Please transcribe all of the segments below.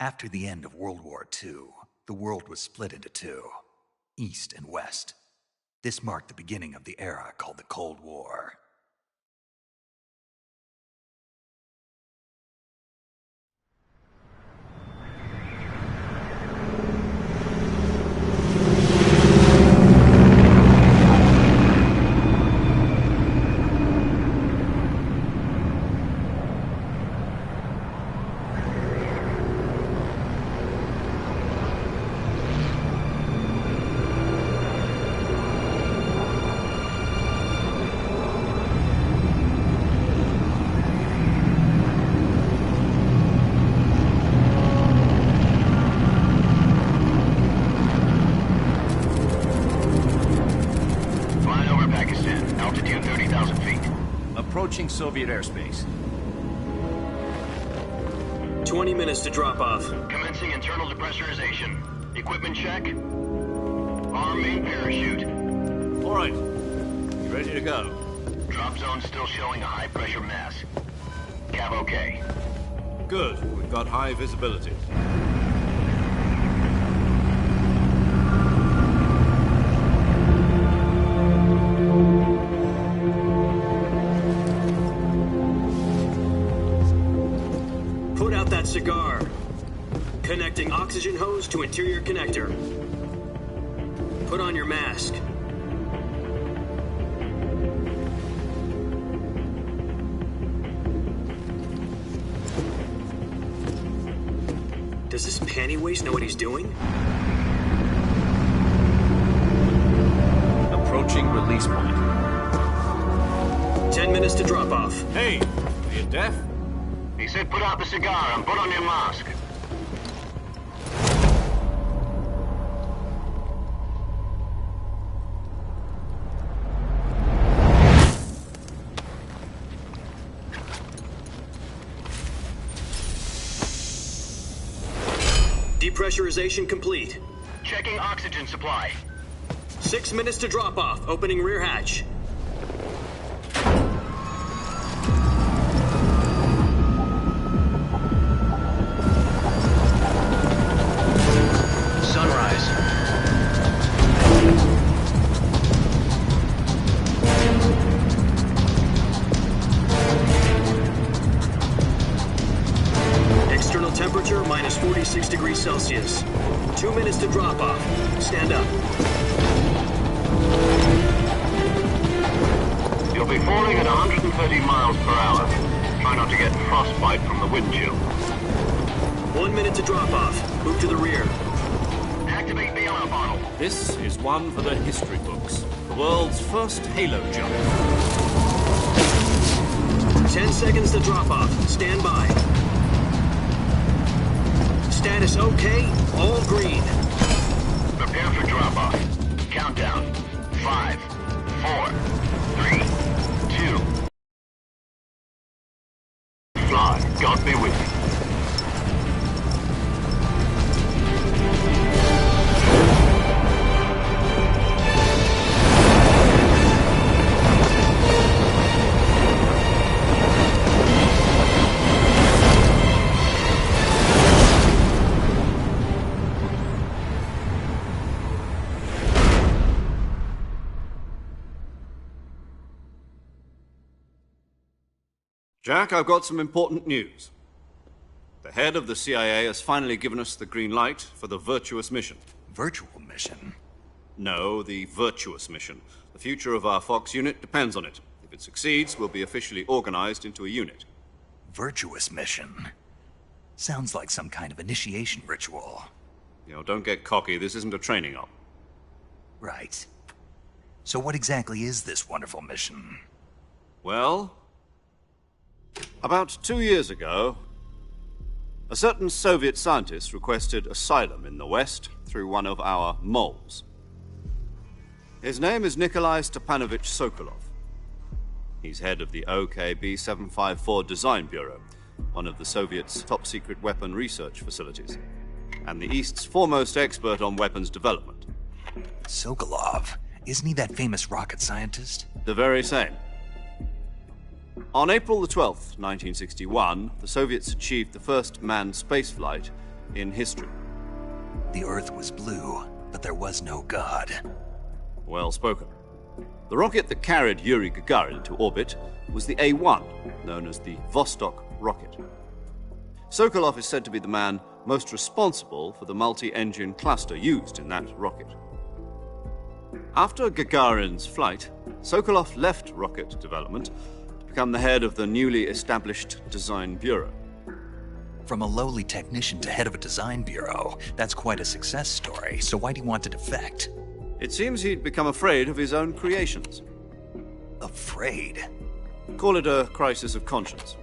After the end of World War II, the world was split into two, East and West. This marked the beginning of the era called the Cold War. Approaching Soviet airspace. 20 minutes to drop off. Commencing internal depressurization. Equipment check. Arm main parachute. All right. You ready to go? Drop zone still showing a high pressure mass. Cav okay. Good. We've got high visibility. Cigar. Connecting oxygen hose to interior connector. Put on your mask. Does this panty waste know what he's doing? Approaching release point. 10 minutes to drop off. Hey, are you deaf? He said put out the cigar and put on your mask. Depressurization complete. Checking oxygen supply. 6 minutes to drop off. Opening rear hatch. Temperature minus 46 degrees Celsius. 2 minutes to drop off. Stand up. You'll be falling at 130 miles per hour. Try not to get frostbite from the wind chill. 1 minute to drop off. Move to the rear. Activate the alarm bottle. This is one for the history books. The world's first halo jump. 10 seconds to drop off. Stand by. Status okay, all green. Prepare for drop-off. Countdown. 5, 4, 3, 2. Fly. God be with you. Jack, I've got some important news. The head of the CIA has finally given us the green light for the Virtuous mission. Virtual mission? No, the Virtuous mission. The future of our Fox unit depends on it. If it succeeds, we'll be officially organized into a unit. Virtuous mission? Sounds like some kind of initiation ritual. You know, don't get cocky. This isn't a training op. Right. So what exactly is this wonderful mission? Well, about 2 years ago, a certain Soviet scientist requested asylum in the West through one of our moles. His name is Nikolai Stepanovich Sokolov. He's head of the OKB-754 Design Bureau, one of the Soviets' top-secret weapon research facilities, and the East's foremost expert on weapons development. Sokolov? Isn't he that famous rocket scientist? The very same. On April the 12th, 1961, the Soviets achieved the first manned spaceflight in history. The Earth was blue, but there was no God. Well spoken. The rocket that carried Yuri Gagarin into orbit was the A-1, known as the Vostok rocket. Sokolov is said to be the man most responsible for the multi-engine cluster used in that rocket. After Gagarin's flight, Sokolov left rocket development to become the head of the newly established Design Bureau. From a lowly technician to head of a design bureau, that's quite a success story, so why'd he want to defect? It seems he'd become afraid of his own creations. Afraid? Call it a crisis of conscience.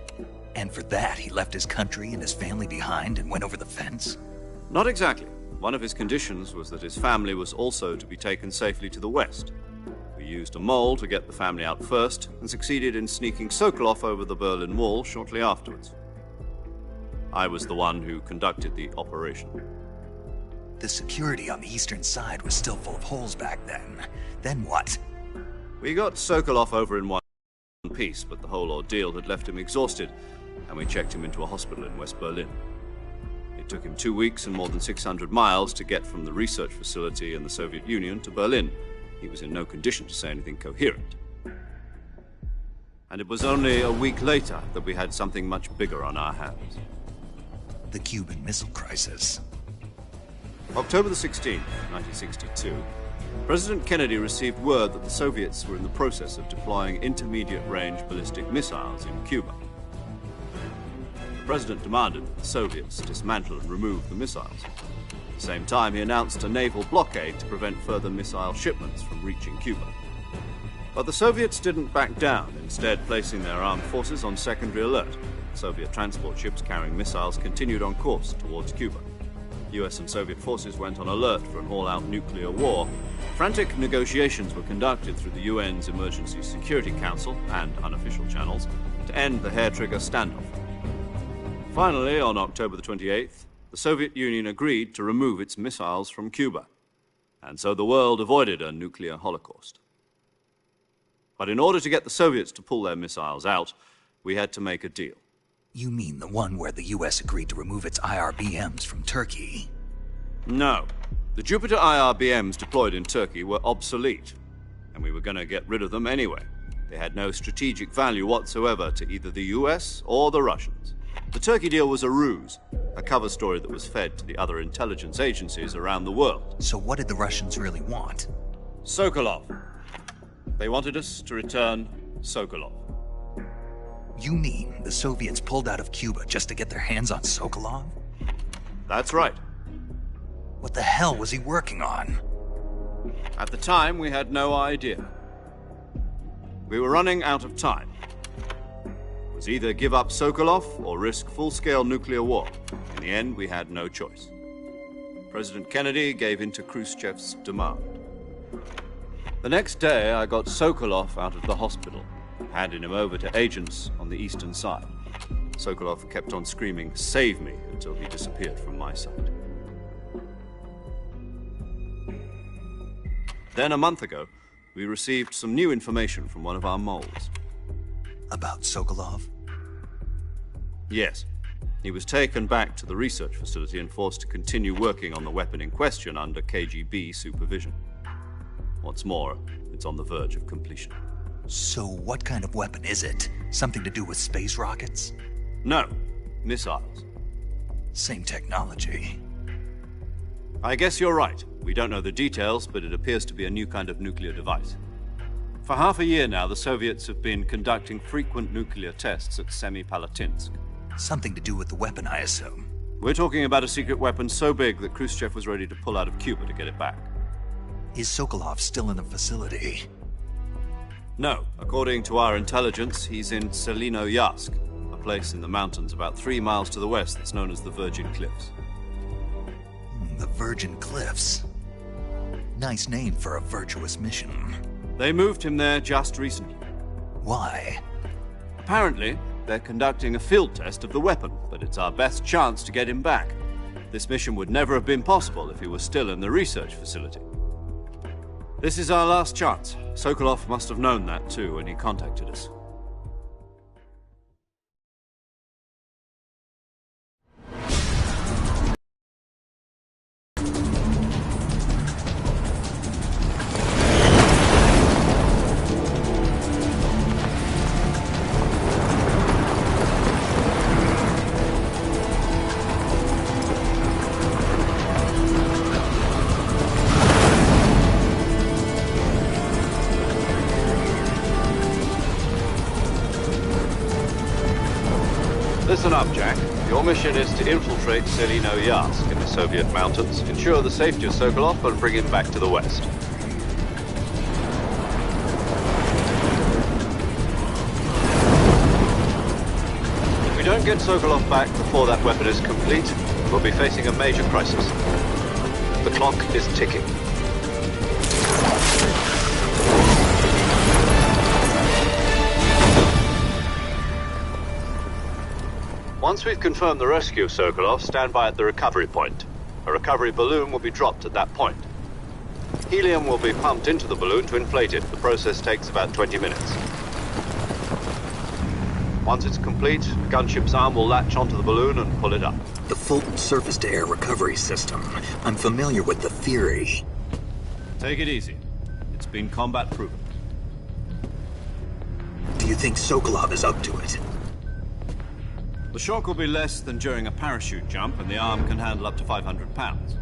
And for that, he left his country and his family behind and went over the fence? Not exactly. One of his conditions was that his family was also to be taken safely to the west. We used a mole to get the family out first and succeeded in sneaking Sokolov over the Berlin Wall shortly afterwards. I was the one who conducted the operation. The security on the eastern side was still full of holes back then. Then what? We got Sokolov over in one piece, but the whole ordeal had left him exhausted, and we checked him into a hospital in West Berlin. It took him 2 weeks and more than 600 miles to get from the research facility in the Soviet Union to Berlin. He was in no condition to say anything coherent. And it was only a week later that we had something much bigger on our hands. The Cuban Missile Crisis. October the 16th, 1962, President Kennedy received word that the Soviets were in the process of deploying intermediate-range ballistic missiles in Cuba. The President demanded that the Soviets dismantle and remove the missiles. At the same time, he announced a naval blockade to prevent further missile shipments from reaching Cuba. But the Soviets didn't back down, instead placing their armed forces on secondary alert. Soviet transport ships carrying missiles continued on course towards Cuba. US and Soviet forces went on alert for an all-out nuclear war. Frantic negotiations were conducted through the UN's Emergency Security Council and unofficial channels to end the hair-trigger standoff. Finally, on October the 28th, the Soviet Union agreed to remove its missiles from Cuba, and so the world avoided a nuclear holocaust. But in order to get the Soviets to pull their missiles out, we had to make a deal. You mean the one where the US agreed to remove its IRBMs from Turkey? No. The Jupiter IRBMs deployed in Turkey were obsolete, and we were going to get rid of them anyway. They had no strategic value whatsoever to either the US or the Russians. The Turkey deal was a ruse, a cover story that was fed to the other intelligence agencies around the world. So what did the Russians really want? Sokolov. They wanted us to return Sokolov. You mean the Soviets pulled out of Cuba just to get their hands on Sokolov? That's right. What the hell was he working on? At the time, we had no idea. We were running out of time. It was either give up Sokolov or risk full-scale nuclear war. In the end, we had no choice. President Kennedy gave in to Khrushchev's demand. The next day, I got Sokolov out of the hospital, handing him over to agents on the eastern side. Sokolov kept on screaming, "Save me," until he disappeared from my sight. Then, a month ago, we received some new information from one of our moles. About Sokolov? Yes. He was taken back to the research facility and forced to continue working on the weapon in question under KGB supervision. What's more, it's on the verge of completion. So what kind of weapon is it? Something to do with space rockets? No, missiles. Same technology. I guess you're right. We don't know the details, but it appears to be a new kind of nuclear device. For half a year now, the Soviets have been conducting frequent nuclear tests at Semipalatinsk. Something to do with the weapon, I assume. We're talking about a secret weapon so big that Khrushchev was ready to pull out of Cuba to get it back. Is Sokolov still in the facility? No. According to our intelligence, he's in Selinoyarsk, a place in the mountains about 3 miles to the west that's known as the Virgin Cliffs. The Virgin Cliffs. Nice name for a virtuous mission. They moved him there just recently. Why? Apparently, they're conducting a field test of the weapon, but it's our best chance to get him back. This mission would never have been possible if he was still in the research facility. This is our last chance. Sokolov must have known that too when he contacted us. Listen up, Jack. Your mission is to infiltrate Selino-Yarsk in the Soviet mountains, ensure the safety of Sokolov, and bring him back to the west. If we don't get Sokolov back before that weapon is complete, we'll be facing a major crisis. The clock is ticking. Once we've confirmed the rescue of Sokolov, stand by at the recovery point. A recovery balloon will be dropped at that point. Helium will be pumped into the balloon to inflate it. The process takes about 20 minutes. Once it's complete, the gunship's arm will latch onto the balloon and pull it up. The Fulton surface-to-air recovery system. I'm familiar with the theory. Take it easy. It's been combat-proven. Do you think Sokolov is up to it? The shock will be less than during a parachute jump, and the arm can handle up to 500 pounds.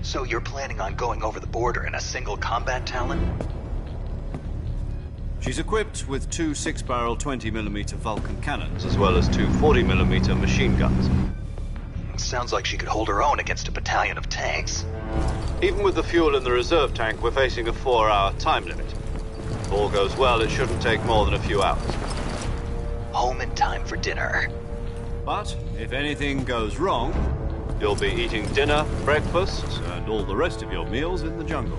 So you're planning on going over the border in a single combat Talon? She's equipped with two 6-barrel 20mm Vulcan cannons, as well as two 40mm machine guns. Sounds like she could hold her own against a battalion of tanks. Even with the fuel in the reserve tank, we're facing a 4-hour time limit. If all goes well, it shouldn't take more than a few hours. Home in time for dinner. But if anything goes wrong, you'll be eating dinner, breakfast, and all the rest of your meals in the jungle.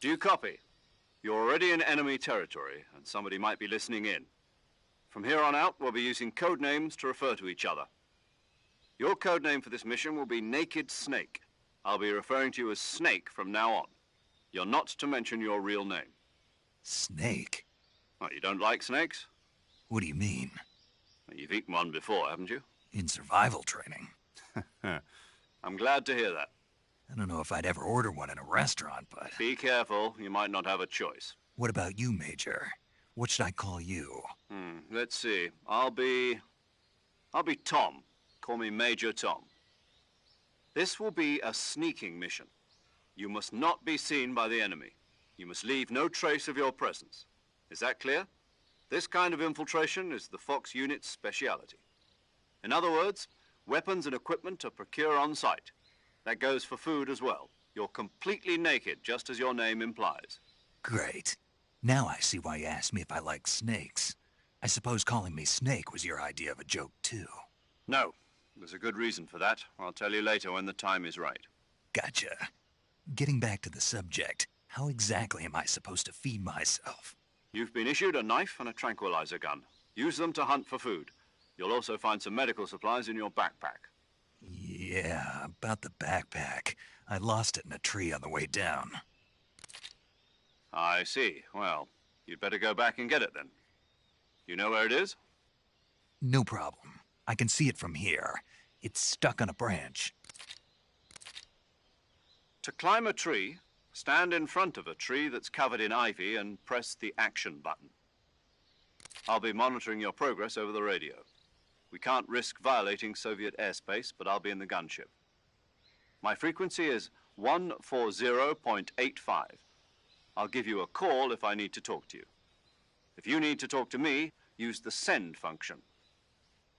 Do you copy? You're already in enemy territory, and somebody might be listening in. From here on out, we'll be using code names to refer to each other. Your code name for this mission will be Naked Snake. I'll be referring to you as Snake from now on. You're not to mention your real name. Snake? Oh, you don't like snakes? What do you mean? Well, you've eaten one before, haven't you? In survival training. I'm glad to hear that. I don't know if I'd ever order one in a restaurant, but... Be careful, you might not have a choice. What about you, Major? What should I call you? Let's see. I'll be Tom. Call me Major Tom. This will be a sneaking mission. You must not be seen by the enemy. You must leave no trace of your presence. Is that clear? This kind of infiltration is the Fox unit's speciality. In other words, weapons and equipment are procured on site. That goes for food as well. You're completely naked, just as your name implies. Great. Now I see why you asked me if I like snakes. I suppose calling me Snake was your idea of a joke, too. No. There's a good reason for that. I'll tell you later when the time is right. Gotcha. Getting back to the subject, how exactly am I supposed to feed myself? You've been issued a knife and a tranquilizer gun. Use them to hunt for food. You'll also find some medical supplies in your backpack. Yeah, about the backpack. I lost it in a tree on the way down. I see. Well, you'd better go back and get it then. You know where it is? No problem. I can see it from here. It's stuck on a branch. To climb a tree, stand in front of a tree that's covered in ivy and press the action button. I'll be monitoring your progress over the radio. We can't risk violating Soviet airspace, but I'll be in the gunship. My frequency is 140.85. I'll give you a call if I need to talk to you. If you need to talk to me, use the send function.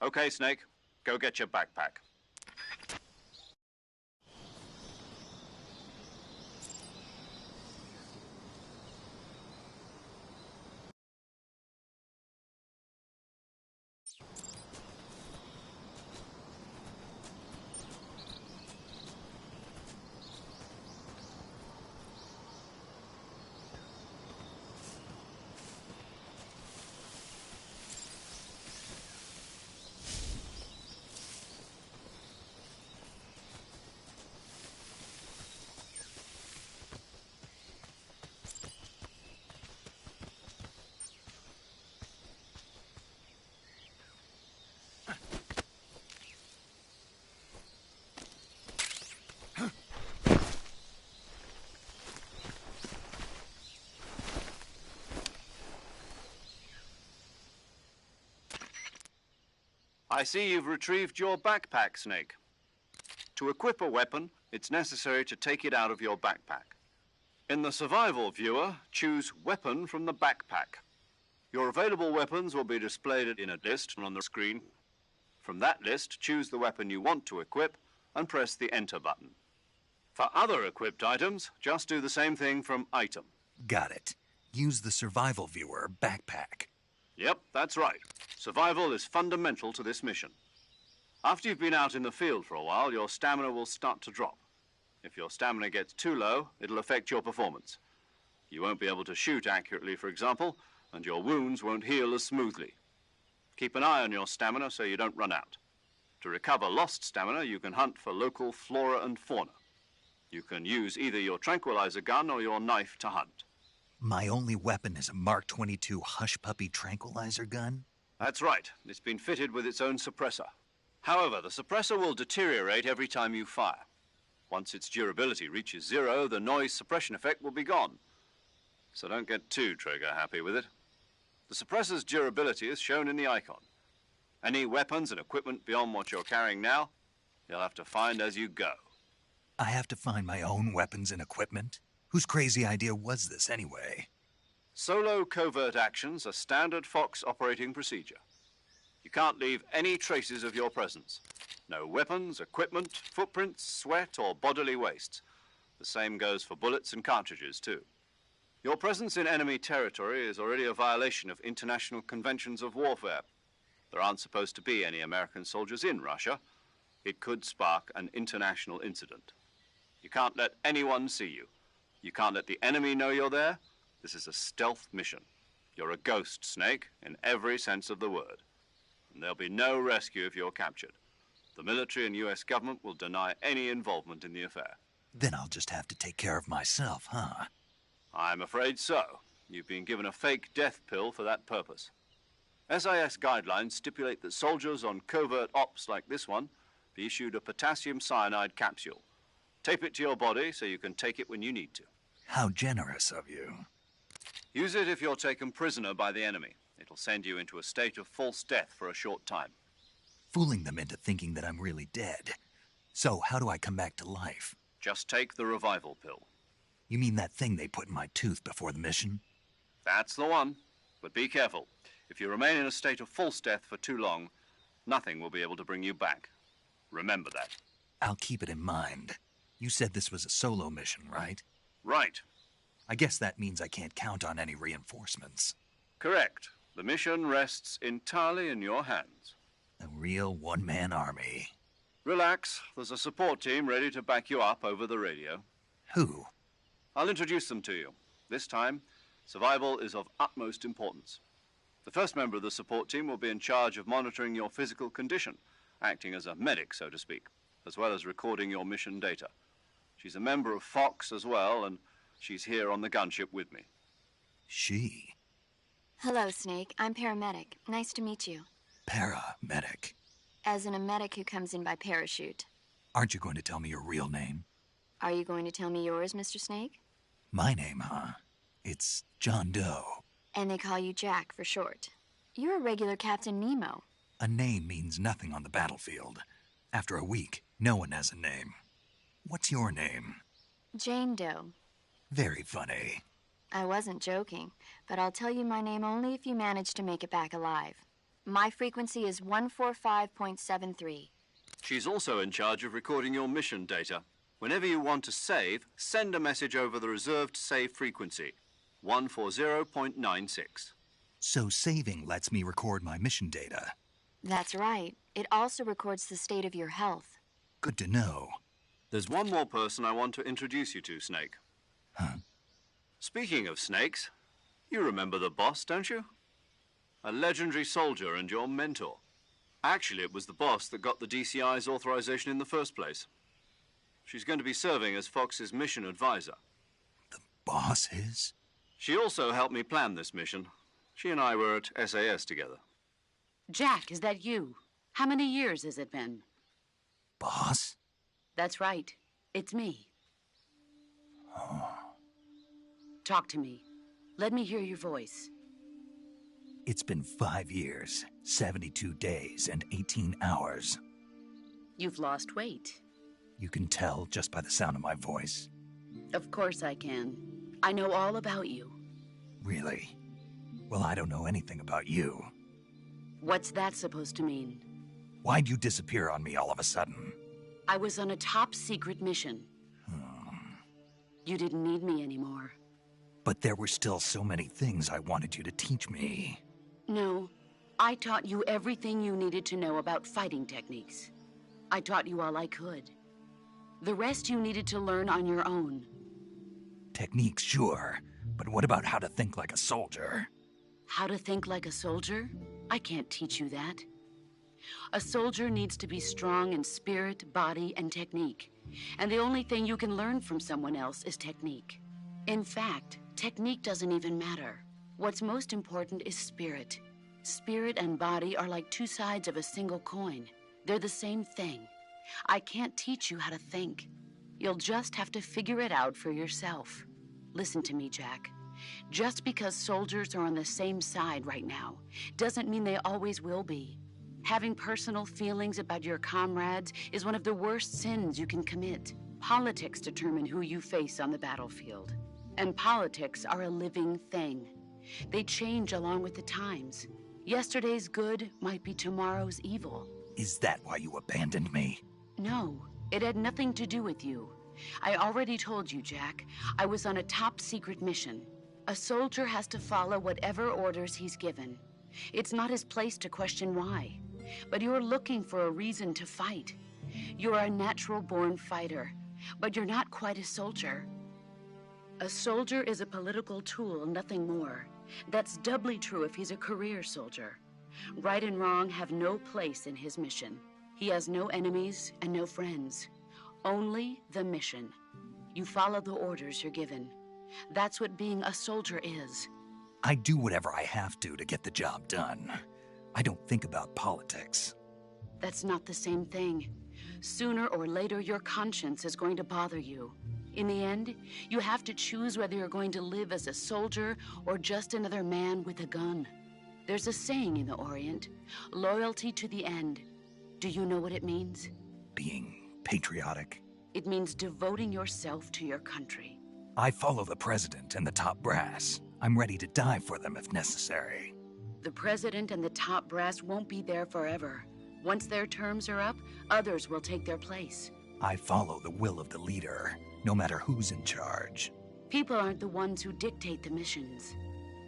Okay, Snake, go get your backpack. I see you've retrieved your backpack, Snake. To equip a weapon, it's necessary to take it out of your backpack. In the survival viewer, choose Weapon from the backpack. Your available weapons will be displayed in a list on the screen. From that list, choose the weapon you want to equip and press the Enter button. For other equipped items, just do the same thing from Item. Got it. Use the survival viewer backpack. Yep, that's right. Survival is fundamental to this mission. After you've been out in the field for a while, your stamina will start to drop. If your stamina gets too low, it'll affect your performance. You won't be able to shoot accurately, for example, and your wounds won't heal as smoothly. Keep an eye on your stamina so you don't run out. To recover lost stamina, you can hunt for local flora and fauna. You can use either your tranquilizer gun or your knife to hunt. My only weapon is a Mark 22 Hush Puppy tranquilizer gun? That's right. It's been fitted with its own suppressor. However, the suppressor will deteriorate every time you fire. Once its durability reaches 0, the noise suppression effect will be gone. So don't get too trigger-happy with it. The suppressor's durability is shown in the icon. Any weapons and equipment beyond what you're carrying now, you'll have to find as you go. I have to find my own weapons and equipment? Whose crazy idea was this, anyway? Solo covert actions are standard Fox operating procedure. You can't leave any traces of your presence. No weapons, equipment, footprints, sweat, or bodily waste. The same goes for bullets and cartridges, too. Your presence in enemy territory is already a violation of international conventions of warfare. There aren't supposed to be any American soldiers in Russia. It could spark an international incident. You can't let anyone see you. You can't let the enemy know you're there. This is a stealth mission. You're a ghost, Snake, in every sense of the word. And there'll be no rescue if you're captured. The military and U.S. government will deny any involvement in the affair. Then I'll just have to take care of myself, huh? I'm afraid so. You've been given a fake death pill for that purpose. SIS guidelines stipulate that soldiers on covert ops like this one be issued a potassium cyanide capsule. Tape it to your body so you can take it when you need to. How generous of you. Use it if you're taken prisoner by the enemy. It'll send you into a state of false death for a short time. Fooling them into thinking that I'm really dead. So, how do I come back to life? Just take the revival pill. You mean that thing they put in my tooth before the mission? That's the one. But be careful. If you remain in a state of false death for too long, nothing will be able to bring you back. Remember that. I'll keep it in mind. You said this was a solo mission, right? Right. I guess that means I can't count on any reinforcements. Correct. The mission rests entirely in your hands. A real one-man army. Relax. There's a support team ready to back you up over the radio. Who? I'll introduce them to you. This time, survival is of utmost importance. The first member of the support team will be in charge of monitoring your physical condition, acting as a medic, so to speak, as well as recording your mission data. She's a member of Fox as well, and she's here on the gunship with me. She? Hello, Snake. I'm paramedic. Nice to meet you. Paramedic. As in a medic who comes in by parachute. Aren't you going to tell me your real name? Are you going to tell me yours, Mr. Snake? My name, huh? It's John Doe. And they call you Jack for short. You're a regular Captain Nemo. A name means nothing on the battlefield. After a week, no one has a name. What's your name? Jane Doe. Very funny. I wasn't joking, but I'll tell you my name only if you manage to make it back alive. My frequency is 145.73. She's also in charge of recording your mission data. Whenever you want to save, send a message over the reserved save frequency, 140.96. So saving lets me record my mission data. That's right. It also records the state of your health. Good to know. There's one more person I want to introduce you to, Snake. Huh? Speaking of snakes, you remember the boss, don't you? A legendary soldier and your mentor. Actually, it was the boss that got the DCI's authorization in the first place. She's going to be serving as Fox's mission advisor. The boss is? She also helped me plan this mission. She and I were at SAS together. Jack, is that you? How many years has it been? Boss? That's right. It's me. Oh. Talk to me. Let me hear your voice. It's been 5 years, 72 days, and 18 hours. You've lost weight. You can tell just by the sound of my voice. Of course I can. I know all about you. Really? Well, I don't know anything about you. What's that supposed to mean? Why'd you disappear on me all of a sudden? I was on a top-secret mission. You didn't need me anymore. But there were still so many things I wanted you to teach me. No, I taught you everything you needed to know about fighting techniques. I taught you all I could. The rest you needed to learn on your own. Techniques, sure. But what about how to think like a soldier? How to think like a soldier? I can't teach you that. A soldier needs to be strong in spirit, body, and technique. And the only thing you can learn from someone else is technique. In fact, technique doesn't even matter. What's most important is spirit. Spirit and body are like two sides of a single coin. They're the same thing. I can't teach you how to think. You'll just have to figure it out for yourself. Listen to me, Jack. Just because soldiers are on the same side right now doesn't mean they always will be. Having personal feelings about your comrades is one of the worst sins you can commit. Politics determine who you face on the battlefield. And politics are a living thing. They change along with the times. Yesterday's good might be tomorrow's evil. Is that why you abandoned me? No, it had nothing to do with you. I already told you, Jack. I was on a top-secret mission. A soldier has to follow whatever orders he's given. It's not his place to question why. But you're looking for a reason to fight. You're a natural-born fighter, but you're not quite a soldier. A soldier is a political tool, nothing more. That's doubly true if he's a career soldier. Right and wrong have no place in his mission. He has no enemies and no friends. Only the mission. You follow the orders you're given. That's what being a soldier is. I do whatever I have to get the job done. I don't think about politics. That's not the same thing. Sooner or later, your conscience is going to bother you. In the end, you have to choose whether you're going to live as a soldier or just another man with a gun. There's a saying in the Orient, loyalty to the end. Do you know what it means? Being patriotic. It means devoting yourself to your country. I follow the president and the top brass. I'm ready to die for them if necessary. The president and the top brass won't be there forever. Once their terms are up, others will take their place. I follow the will of the leader, no matter who's in charge. People aren't the ones who dictate the missions.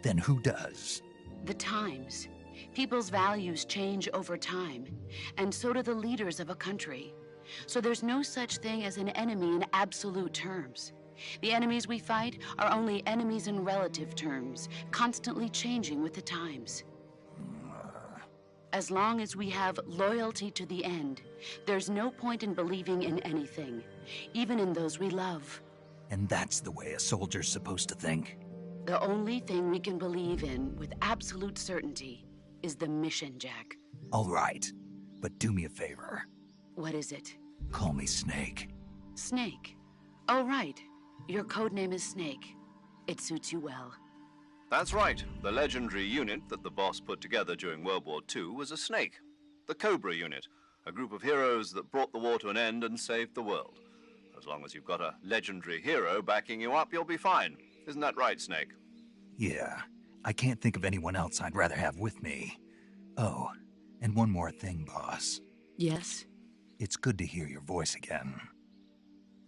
Then who does? The times. People's values change over time, and so do the leaders of a country. So there's no such thing as an enemy in absolute terms. The enemies we fight are only enemies in relative terms, constantly changing with the times. As long as we have loyalty to the end, there's no point in believing in anything, even in those we love. And that's the way a soldier's supposed to think? The only thing we can believe in with absolute certainty is the mission, Jack. All right, but do me a favor. What is it? Call me Snake. Snake. Oh, right. Your code name is Snake. It suits you well. That's right. The legendary unit that the boss put together during World War II was a snake. The Cobra unit, a group of heroes that brought the war to an end and saved the world. As long as you've got a legendary hero backing you up, you'll be fine. Isn't that right, Snake? Yeah, I can't think of anyone else I'd rather have with me. Oh, and one more thing, boss. Yes? It's good to hear your voice again.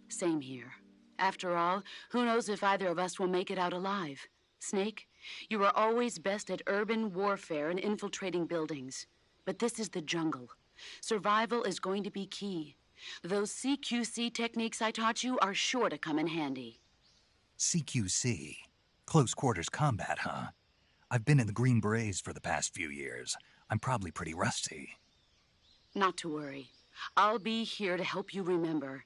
Same here. After all, who knows if either of us will make it out alive? Snake, you are always best at urban warfare and infiltrating buildings. But this is the jungle. Survival is going to be key. Those CQC techniques I taught you are sure to come in handy. CQC? Close quarters combat, huh? I've been in the Green Berets for the past few years. I'm probably pretty rusty. Not to worry. I'll be here to help you remember.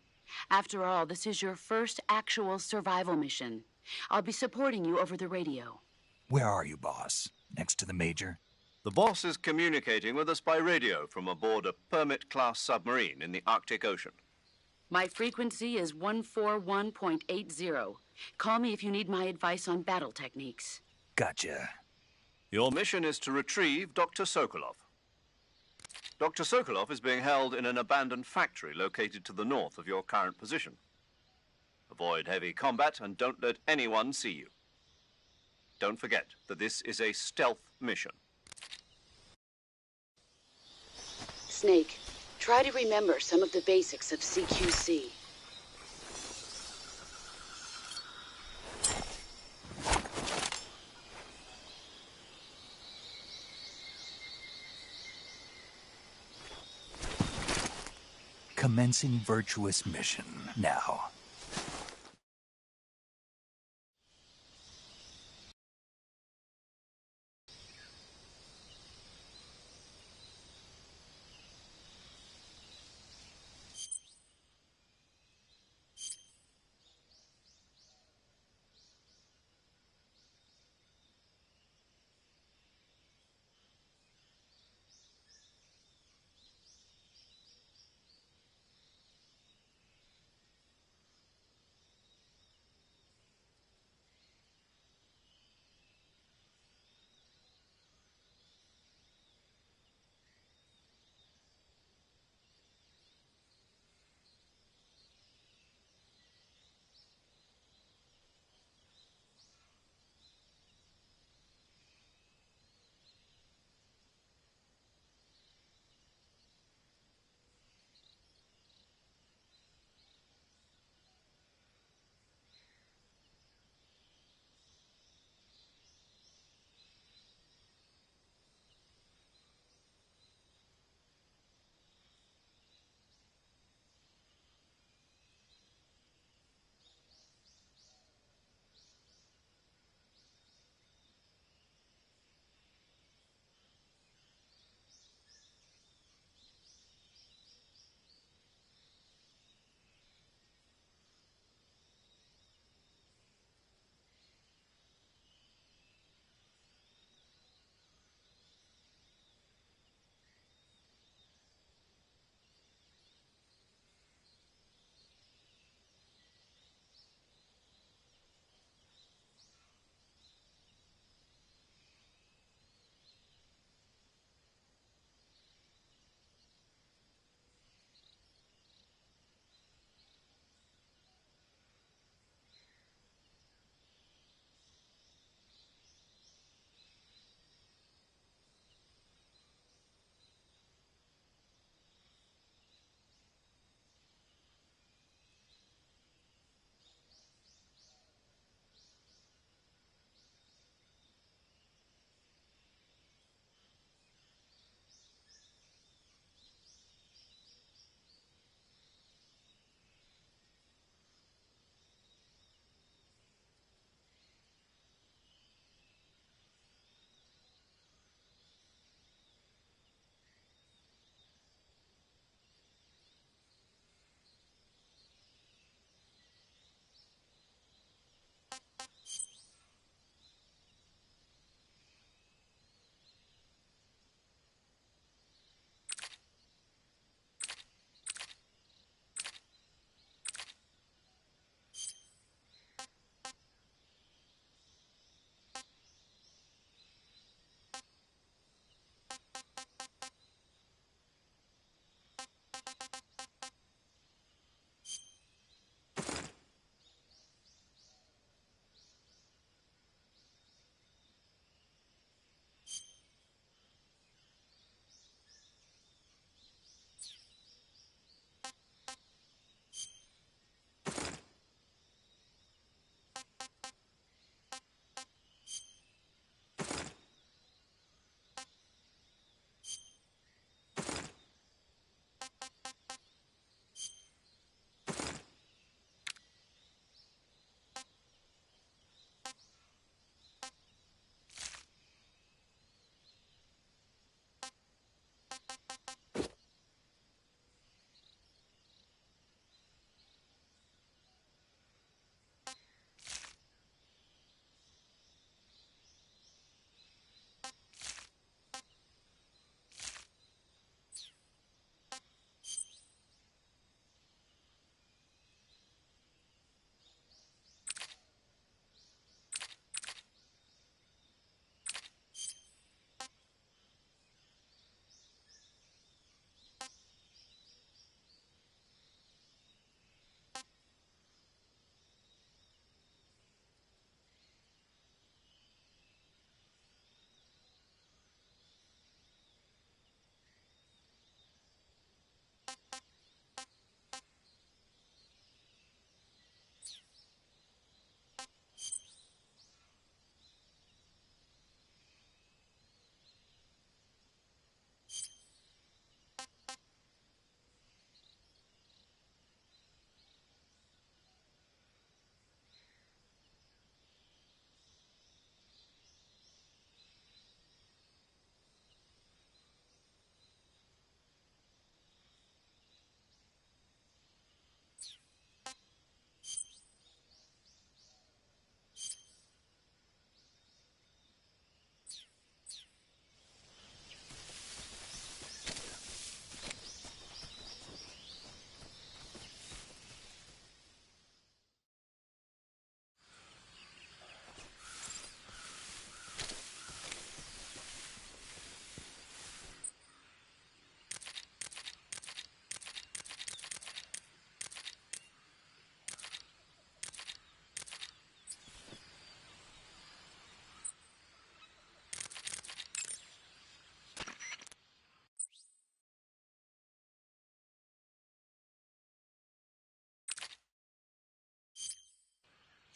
After all, this is your first actual survival mission. I'll be supporting you over the radio. Where are you, boss? Next to the Major? The boss is communicating with us by radio from aboard a Permit-class submarine in the Arctic Ocean. My frequency is 141.80. Call me if you need my advice on battle techniques. Gotcha. Your mission is to retrieve Dr. Sokolov. Dr. Sokolov is being held in an abandoned factory located to the north of your current position. Avoid heavy combat and don't let anyone see you. Don't forget that this is a stealth mission. Snake, try to remember some of the basics of CQC. Commencing virtuous mission now.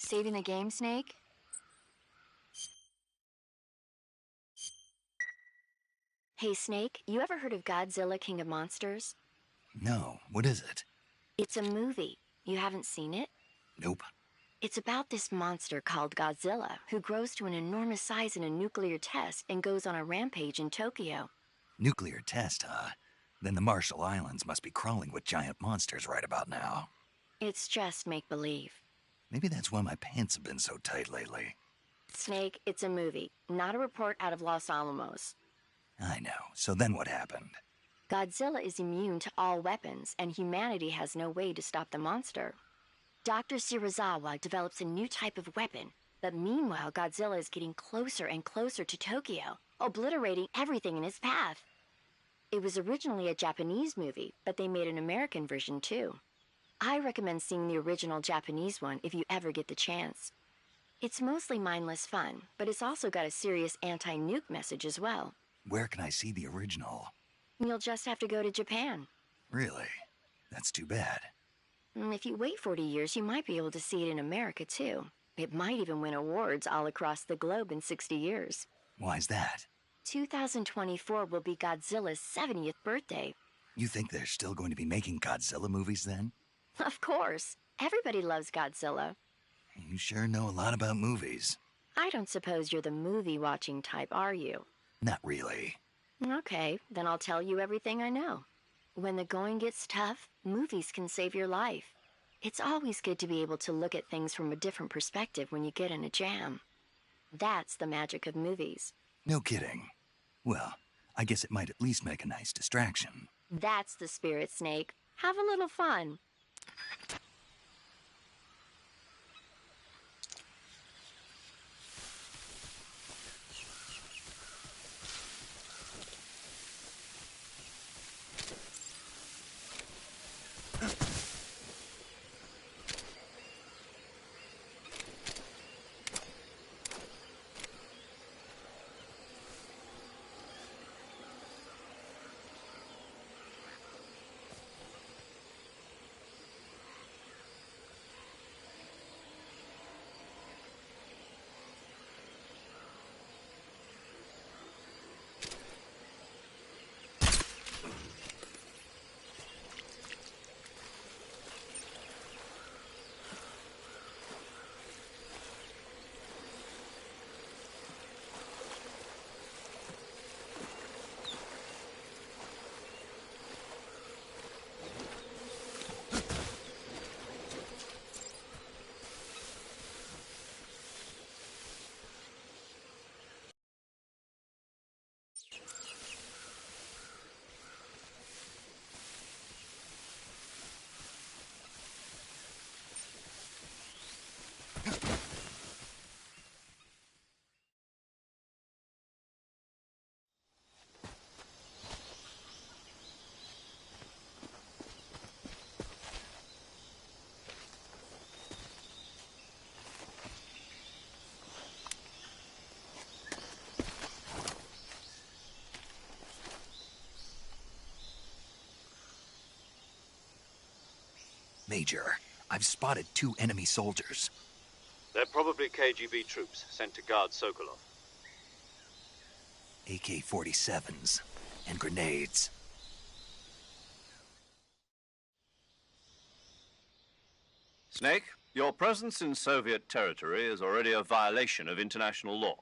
Saving the game, Snake? Hey, Snake, you ever heard of Godzilla King of Monsters? No, what is it? It's a movie. You haven't seen it? Nope. It's about this monster called Godzilla, who grows to an enormous size in a nuclear test and goes on a rampage in Tokyo. Nuclear test, huh? Then the Marshall Islands must be crawling with giant monsters right about now. It's just make-believe. Maybe that's why my pants have been so tight lately. Snake, it's a movie, not a report out of Los Alamos. I know. So then what happened? Godzilla is immune to all weapons, and humanity has no way to stop the monster. Dr. Shirazawa develops a new type of weapon, but meanwhile Godzilla is getting closer and closer to Tokyo, obliterating everything in his path. It was originally a Japanese movie, but they made an American version too. I recommend seeing the original Japanese one if you ever get the chance. It's mostly mindless fun, but it's also got a serious anti-nuke message as well. Where can I see the original? You'll just have to go to Japan. Really? That's too bad. If you wait 40 years, you might be able to see it in America too. It might even win awards all across the globe in 60 years. Why's that? 2024 will be Godzilla's 70th birthday. You think they're still going to be making Godzilla movies then? Of course. Everybody loves Godzilla. You sure know a lot about movies. I don't suppose you're the movie-watching type, are you? Not really. Okay, then I'll tell you everything I know. When the going gets tough, movies can save your life. It's always good to be able to look at things from a different perspective when you get in a jam. That's the magic of movies. No kidding. Well, I guess it might at least make a nice distraction. That's the spirit, Snake. Have a little fun. Major, I've spotted 2 enemy soldiers. They're probably KGB troops sent to guard Sokolov. AK-47s and grenades. Snake, your presence in Soviet territory is already a violation of international law.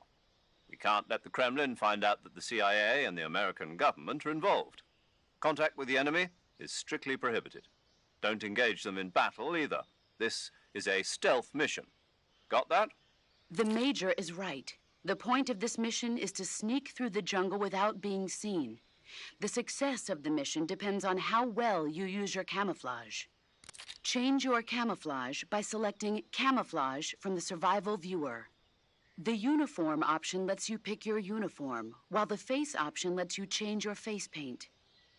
We can't let the Kremlin find out that the CIA and the American government are involved. Contact with the enemy is strictly prohibited. Don't engage them in battle either. This is a stealth mission. Got that? The Major is right. The point of this mission is to sneak through the jungle without being seen. The success of the mission depends on how well you use your camouflage. Change your camouflage by selecting Camouflage from the Survival Viewer. The Uniform option lets you pick your uniform, while the Face option lets you change your face paint.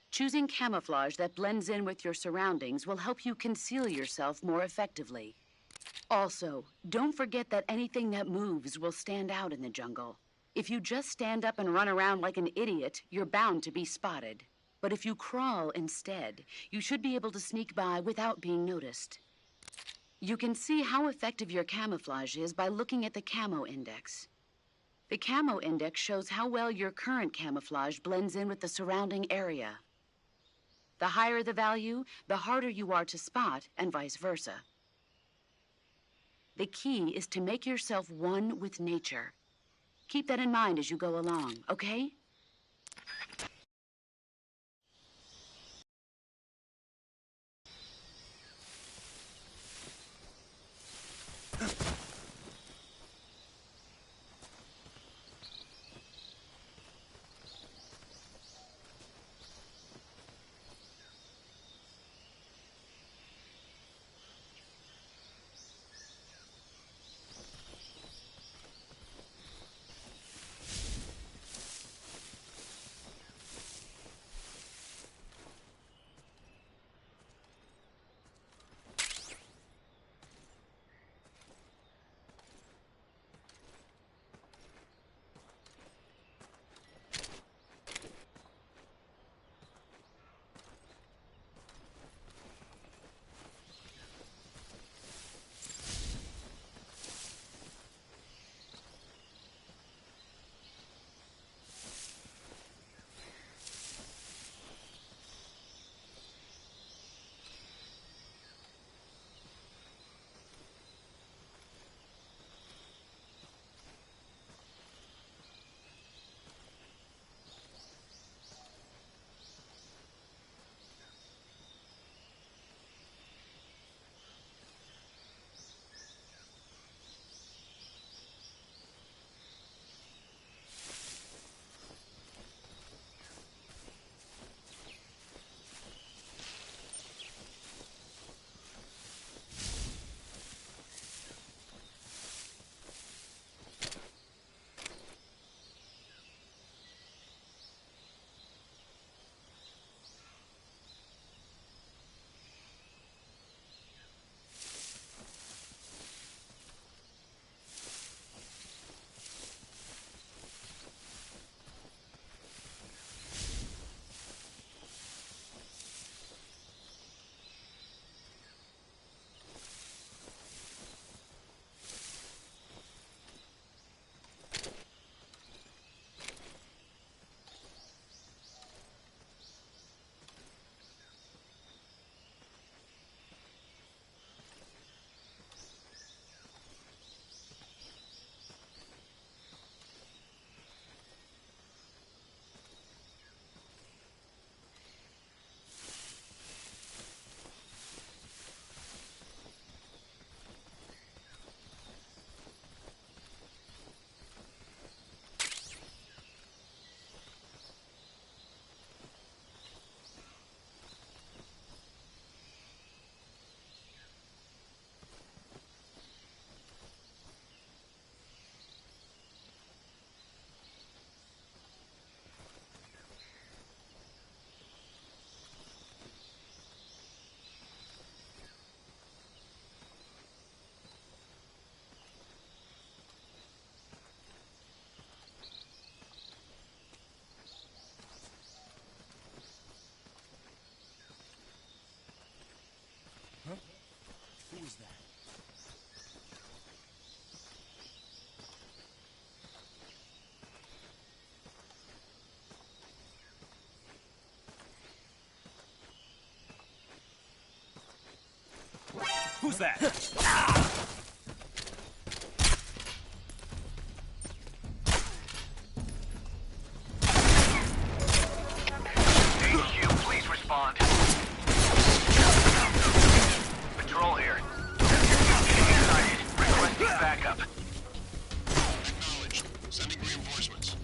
Choosing camouflage that blends in with your surroundings will help you conceal yourself more effectively. Also, don't forget that anything that moves will stand out in the jungle. If you just stand up and run around like an idiot, you're bound to be spotted. But if you crawl instead, you should be able to sneak by without being noticed. You can see how effective your camouflage is by looking at the camo index. The camo index shows how well your current camouflage blends in with the surrounding area. The higher the value, the harder you are to spot, and vice versa. The key is to make yourself one with nature. Keep that in mind as you go along, okay? Who was that? Who's that? HQ, please respond. Patrol here. Excited. Requesting backup. Acknowledged. Sending reinforcements.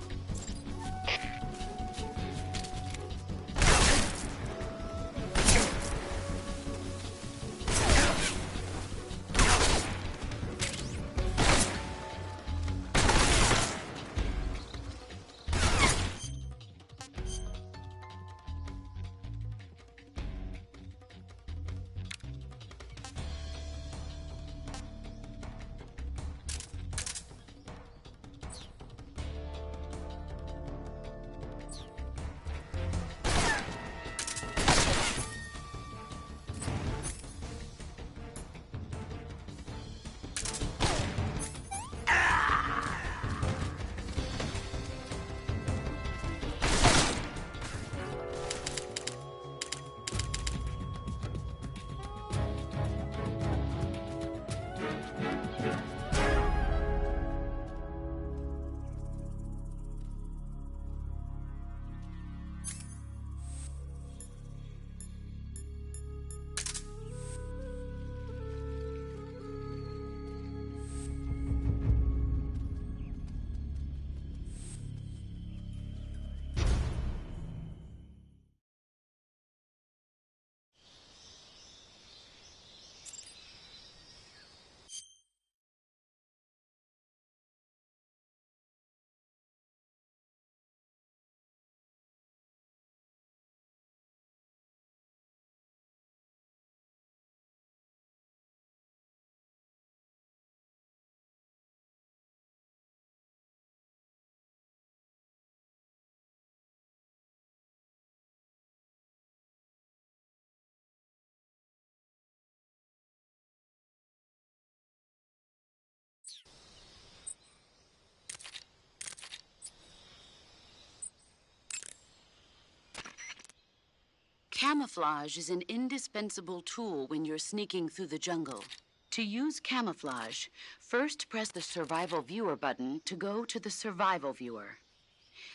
Camouflage is an indispensable tool when you're sneaking through the jungle. To use camouflage, first press the Survival Viewer button to go to the Survival Viewer.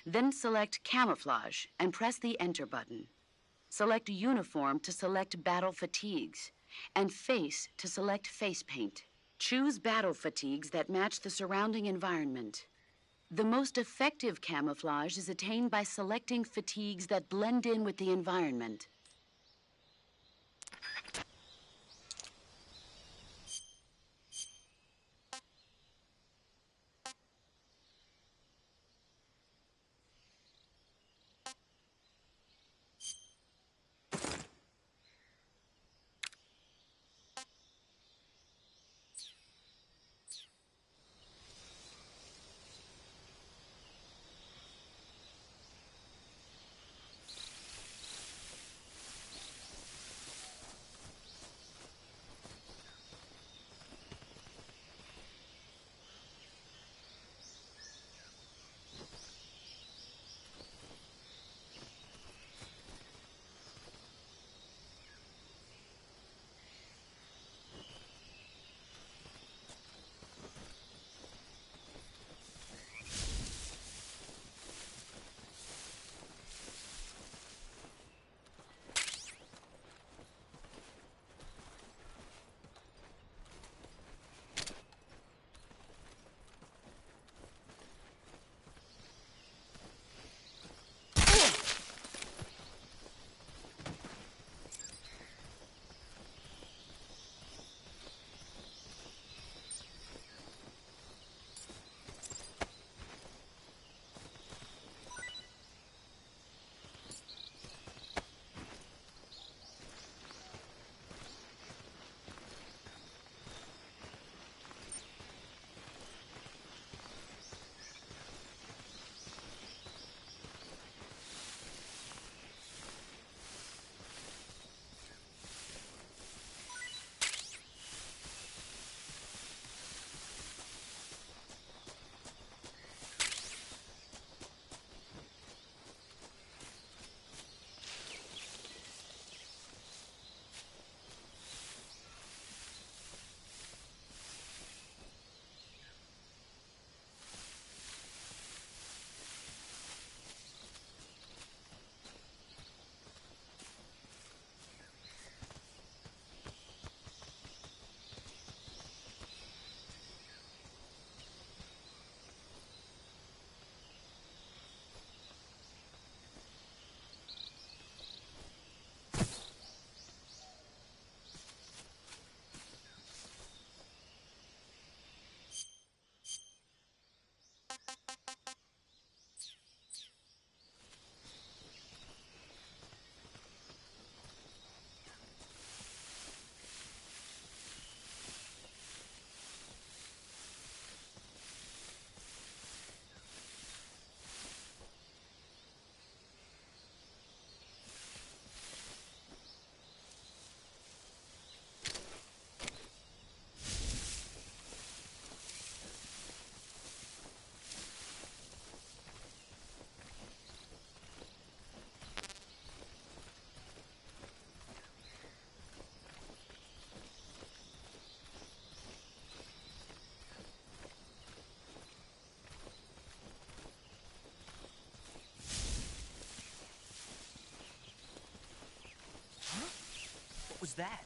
Then select Camouflage and press the Enter button. Select Uniform to select Battle Fatigues, and Face to select Face Paint. Choose battle fatigues that match the surrounding environment. The most effective camouflage is attained by selecting fatigues that blend in with the environment. What was that?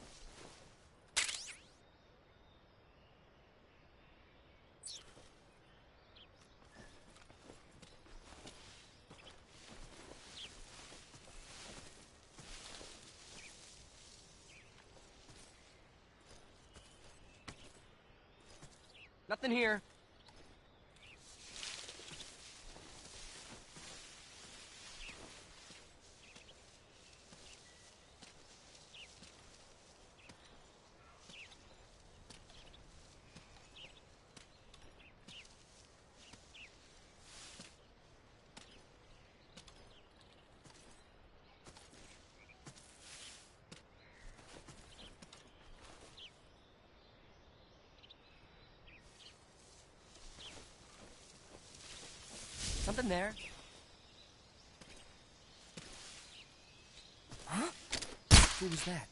Nothing here. Something there. Huh? Who was that?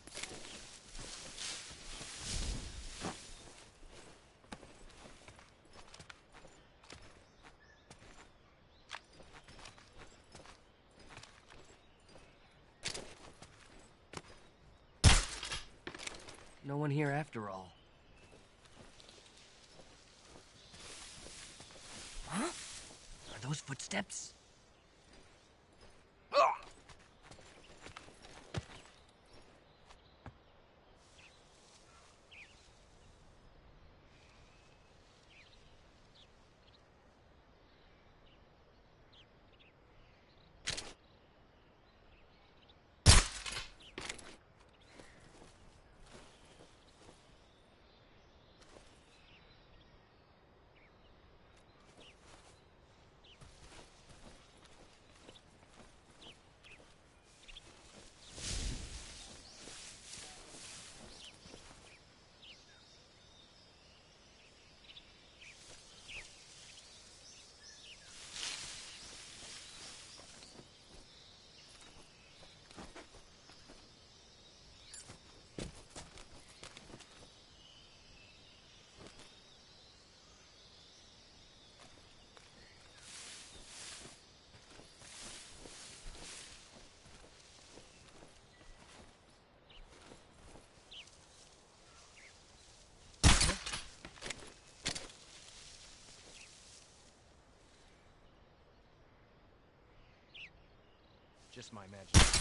No one here after all. Huh? Are those footsteps? Just my imagination.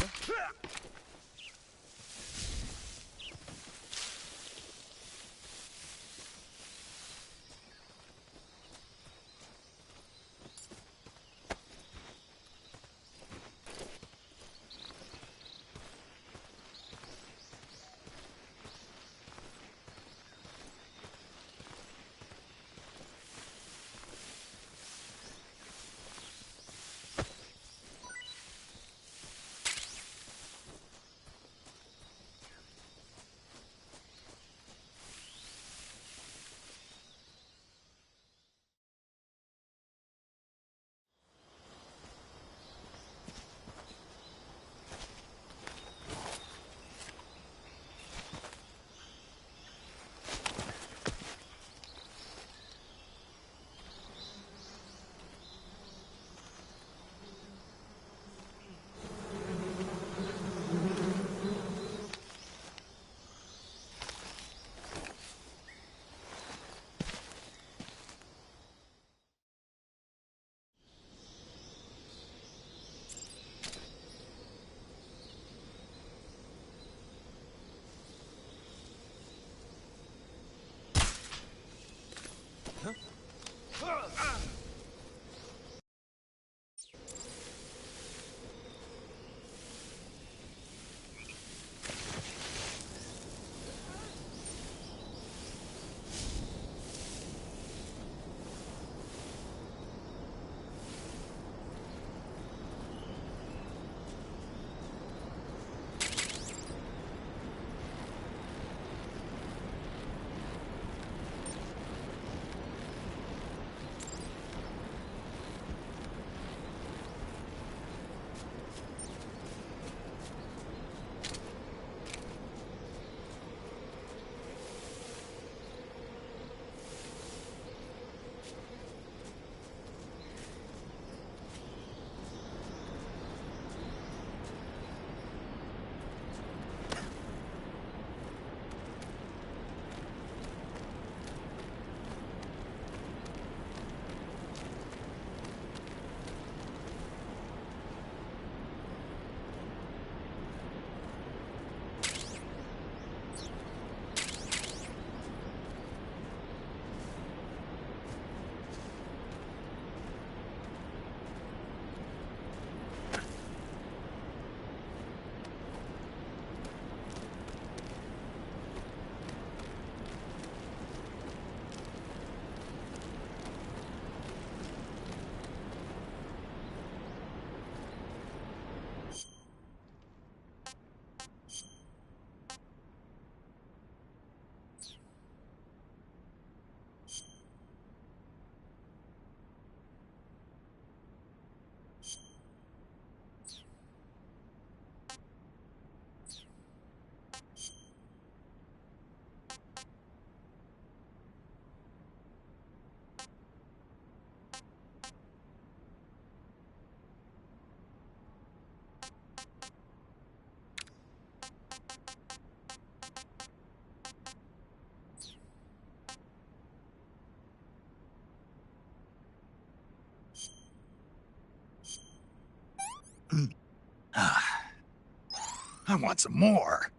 I want some more.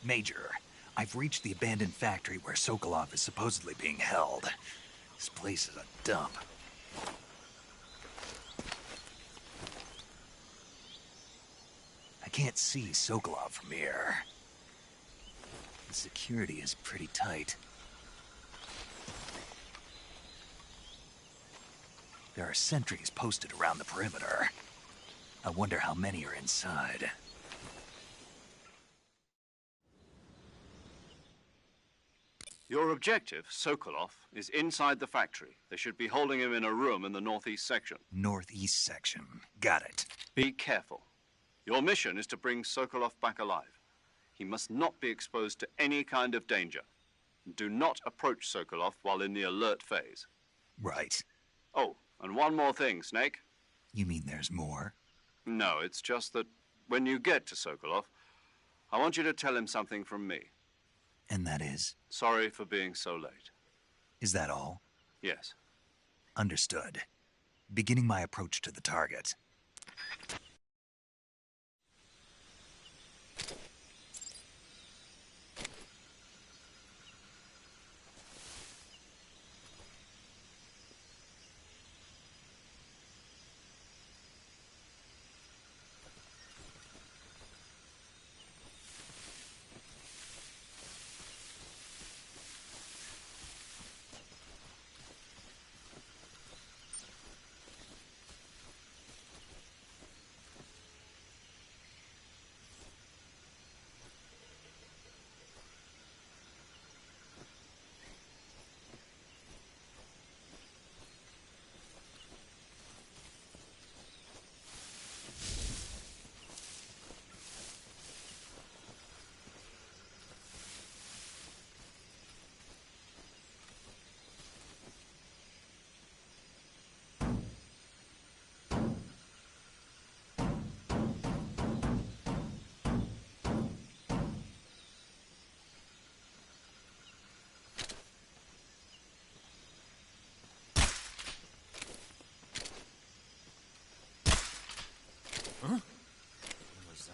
Major, I've reached the abandoned factory where Sokolov is supposedly being held. This place is a dump. I can't see Sokolov from here. The security is pretty tight. There are sentries posted around the perimeter. I wonder how many are inside. Your objective, Sokolov, is inside the factory. They should be holding him in a room in the northeast section. Northeast section. Got it. Be careful. Your mission is to bring Sokolov back alive. He must not be exposed to any kind of danger. Do not approach Sokolov while in the alert phase. Right. Oh, and one more thing, Snake. You mean there's more? No, it's just that when you get to Sokolov, I want you to tell him something from me. And that is? Sorry for being so late. Is that all? Yes. Understood. Beginning my approach to the target. Huh? What was that?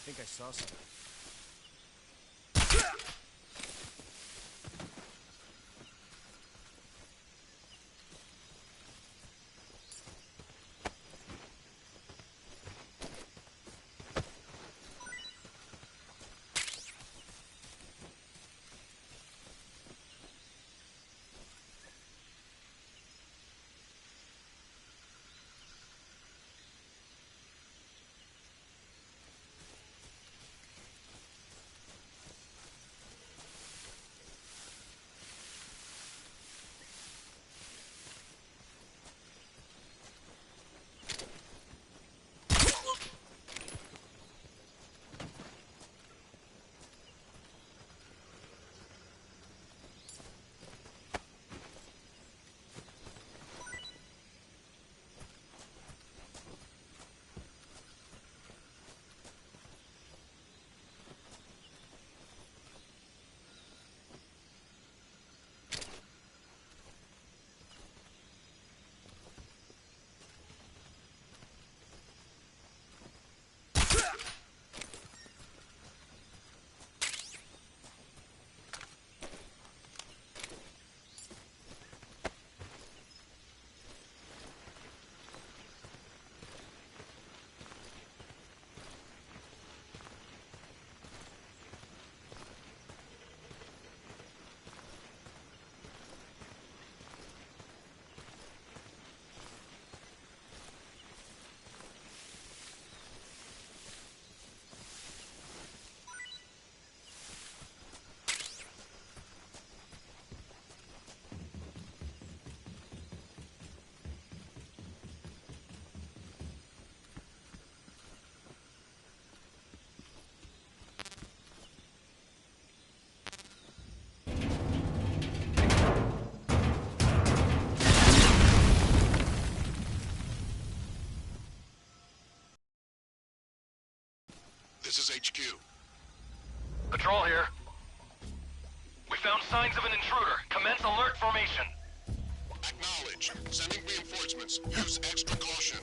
I think I saw something. This is HQ. Patrol here. We found signs of an intruder. Commence alert formation. Acknowledge. Sending reinforcements. Use extra caution.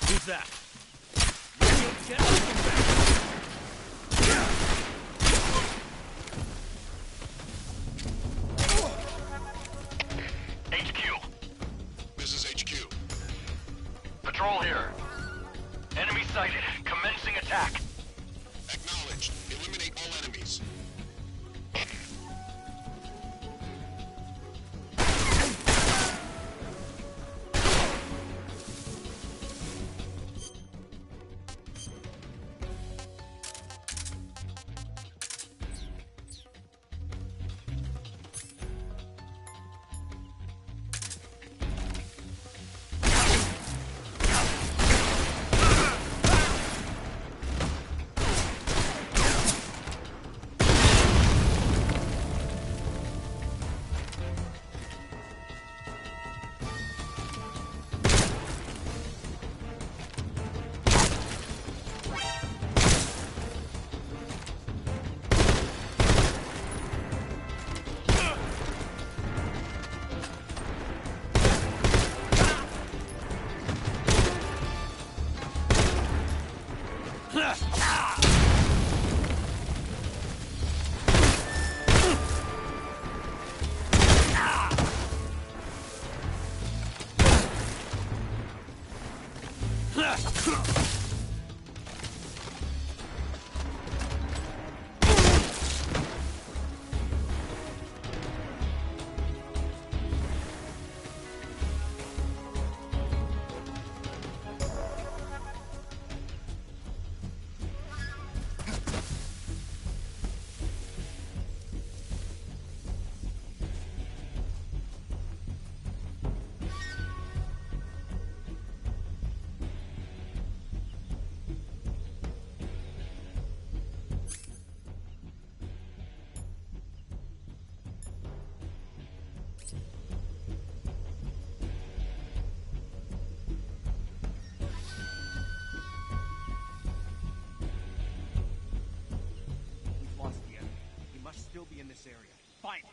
Who's that? Get up from back. HQ. This is HQ. Patrol here. Enemy sighted. Commencing attack. Acknowledged. Eliminate all enemies. Still be in this area. Find me.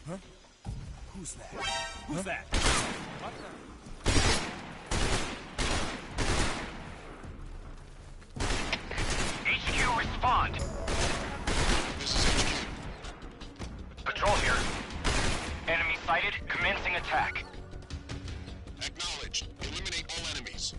Huh? Who's that? Who's that? What the? HQ, respond. This is HQ. Patrol here. Enemy sighted. Commencing attack. Acknowledged. Eliminate all enemies.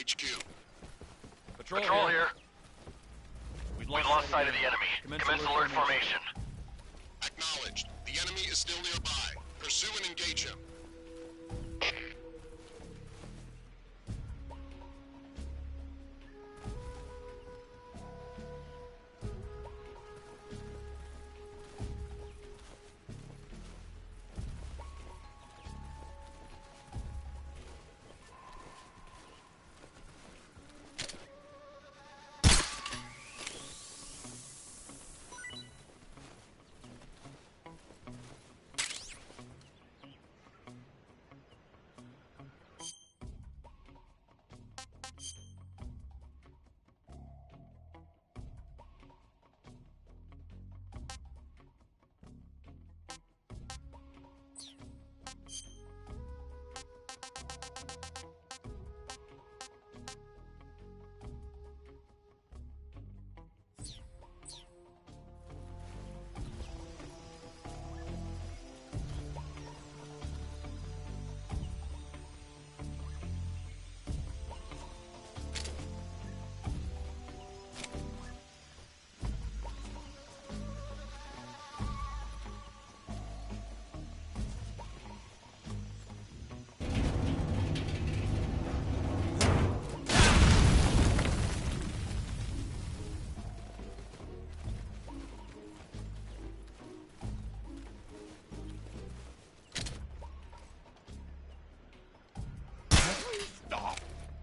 HQ. Patrol here. We've lost sight of the enemy. Commence alert formation. Acknowledged. The enemy is still nearby. Pursue and engage him.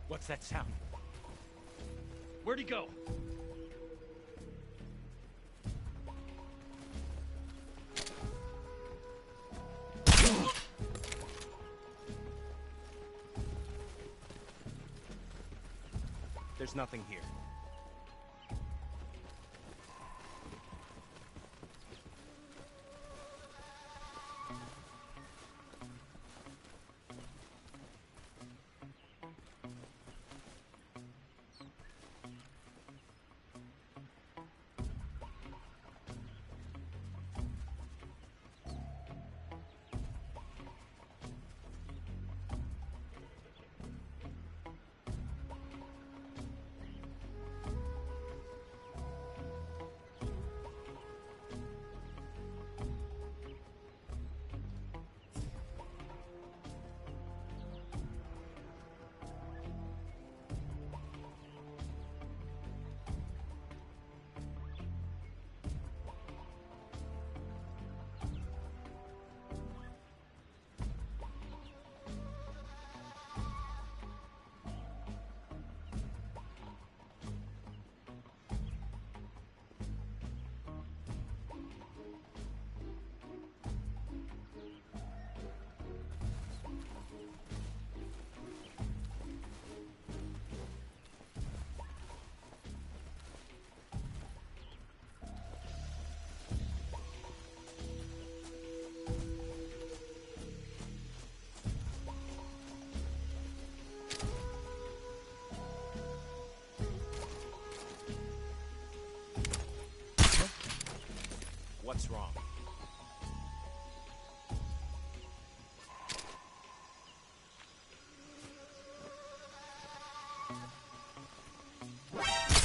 What's that sound? Where'd he go? There's nothing here. What's wrong?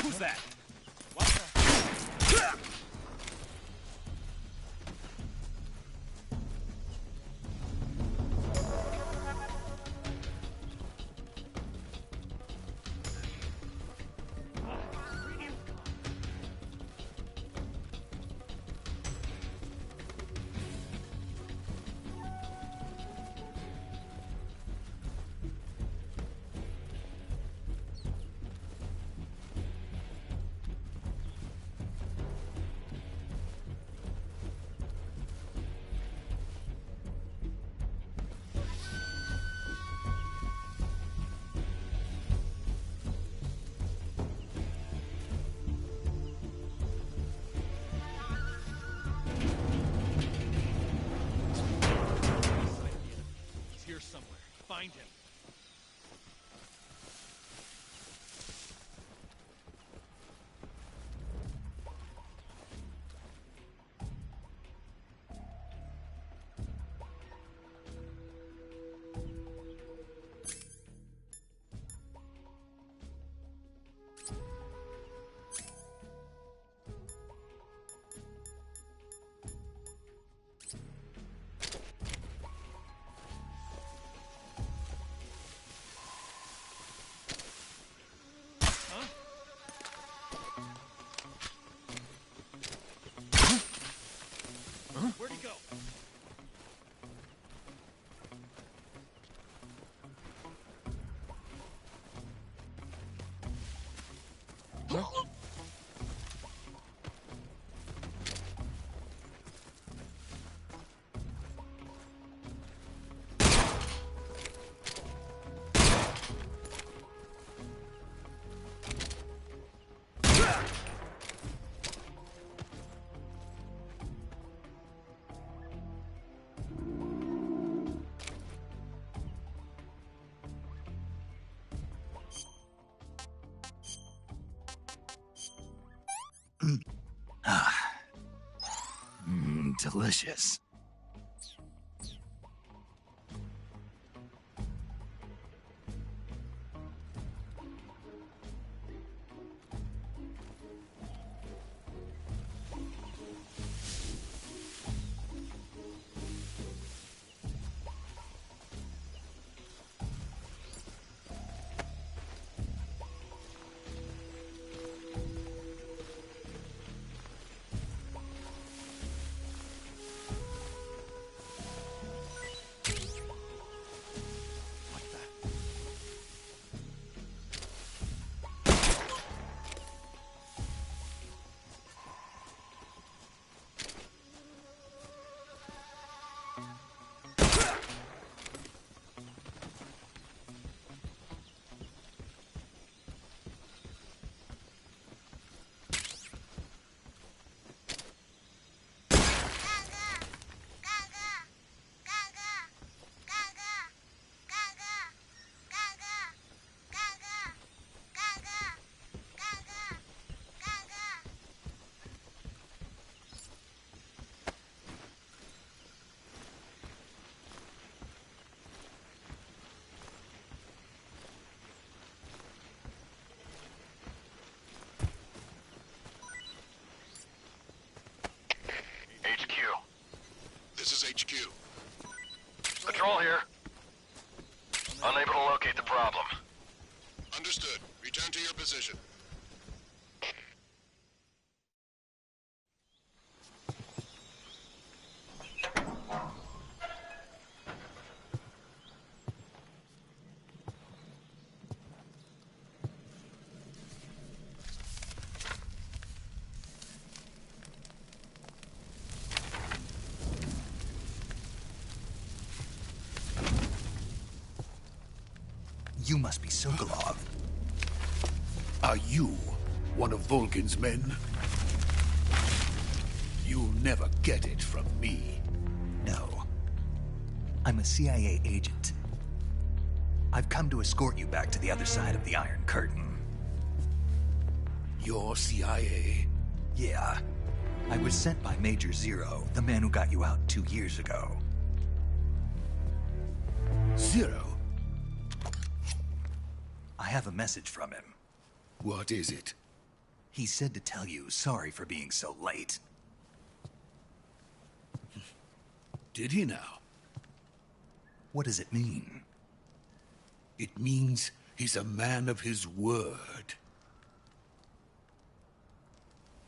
Who's that? What the? Somewhere. Find him. Commander. Delicious. This is HQ. Patrol here. Unable to locate the problem. Understood. Return to your position. You must be Sokolov. Are you one of Volgin's men? You'll never get it from me. No. I'm a CIA agent. I've come to escort you back to the other side of the Iron Curtain. You're CIA? Yeah. I was sent by Major Zero, the man who got you out 2 years ago. Zero? I have a message from him. What is it? He said to tell you sorry for being so late. Did he now? What does it mean? It means he's a man of his word.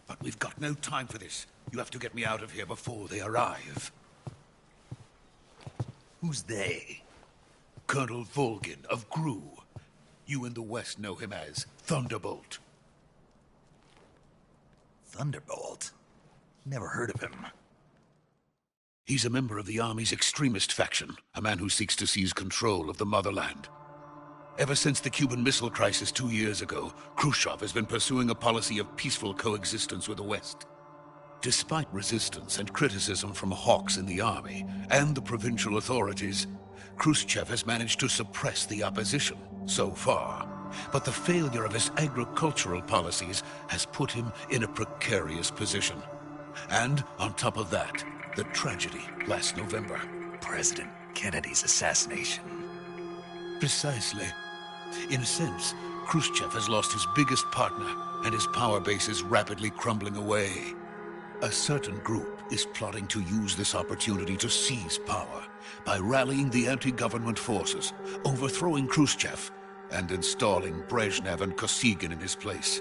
But we've got no time for this. You have to get me out of here before they arrive. Who's they? Colonel Volgin of GRU. You in the West know him as Thunderbolt. Thunderbolt? Never heard of him. He's a member of the Army's extremist faction, a man who seeks to seize control of the motherland. Ever since the Cuban Missile Crisis 2 years ago, Khrushchev has been pursuing a policy of peaceful coexistence with the West. Despite resistance and criticism from hawks in the Army and the provincial authorities, Khrushchev has managed to suppress the opposition so far. But the failure of his agricultural policies has put him in a precarious position. And on top of that, the tragedy last November. President Kennedy's assassination. Precisely. In a sense, Khrushchev has lost his biggest partner, and his power base is rapidly crumbling away. A certain group is plotting to use this opportunity to seize power by rallying the anti-government forces, overthrowing Khrushchev, and installing Brezhnev and Kosygin in his place.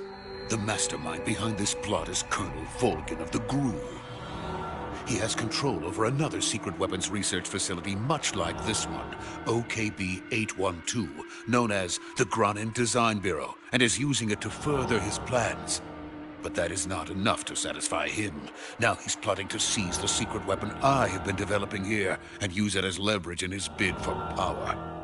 The mastermind behind this plot is Colonel Volgin of the GRU. He has control over another secret weapons research facility much like this one, OKB-812, known as the Granin Design Bureau, and is using it to further his plans. But that is not enough to satisfy him. Now he's plotting to seize the secret weapon I have been developing here and use it as leverage in his bid for power.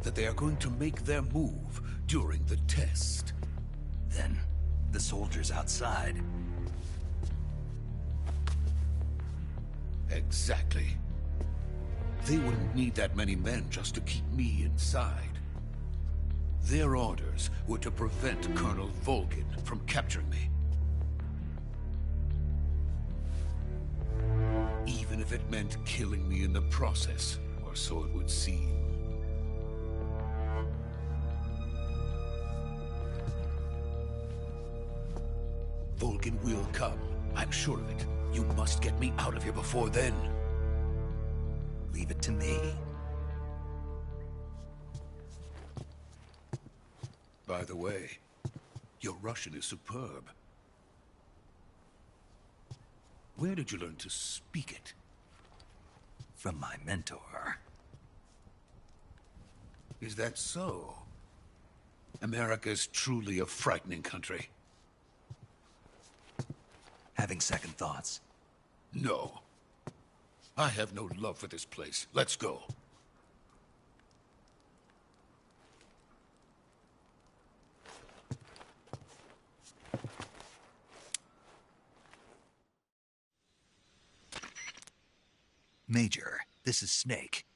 That they are going to make their move during the test. Then, the soldiers outside. Exactly. They wouldn't need that many men just to keep me inside. Their orders were to prevent Colonel Volgin from capturing me. Even if it meant killing me in the process, or so it would seem. Volgin will come. I'm sure of it. You must get me out of here before then. Leave it to me. By the way, your Russian is superb. Where did you learn to speak it? From my mentor. Is that so? America's truly a frightening country. Having second thoughts? No. I have no love for this place. Let's go. Major, this is Snake.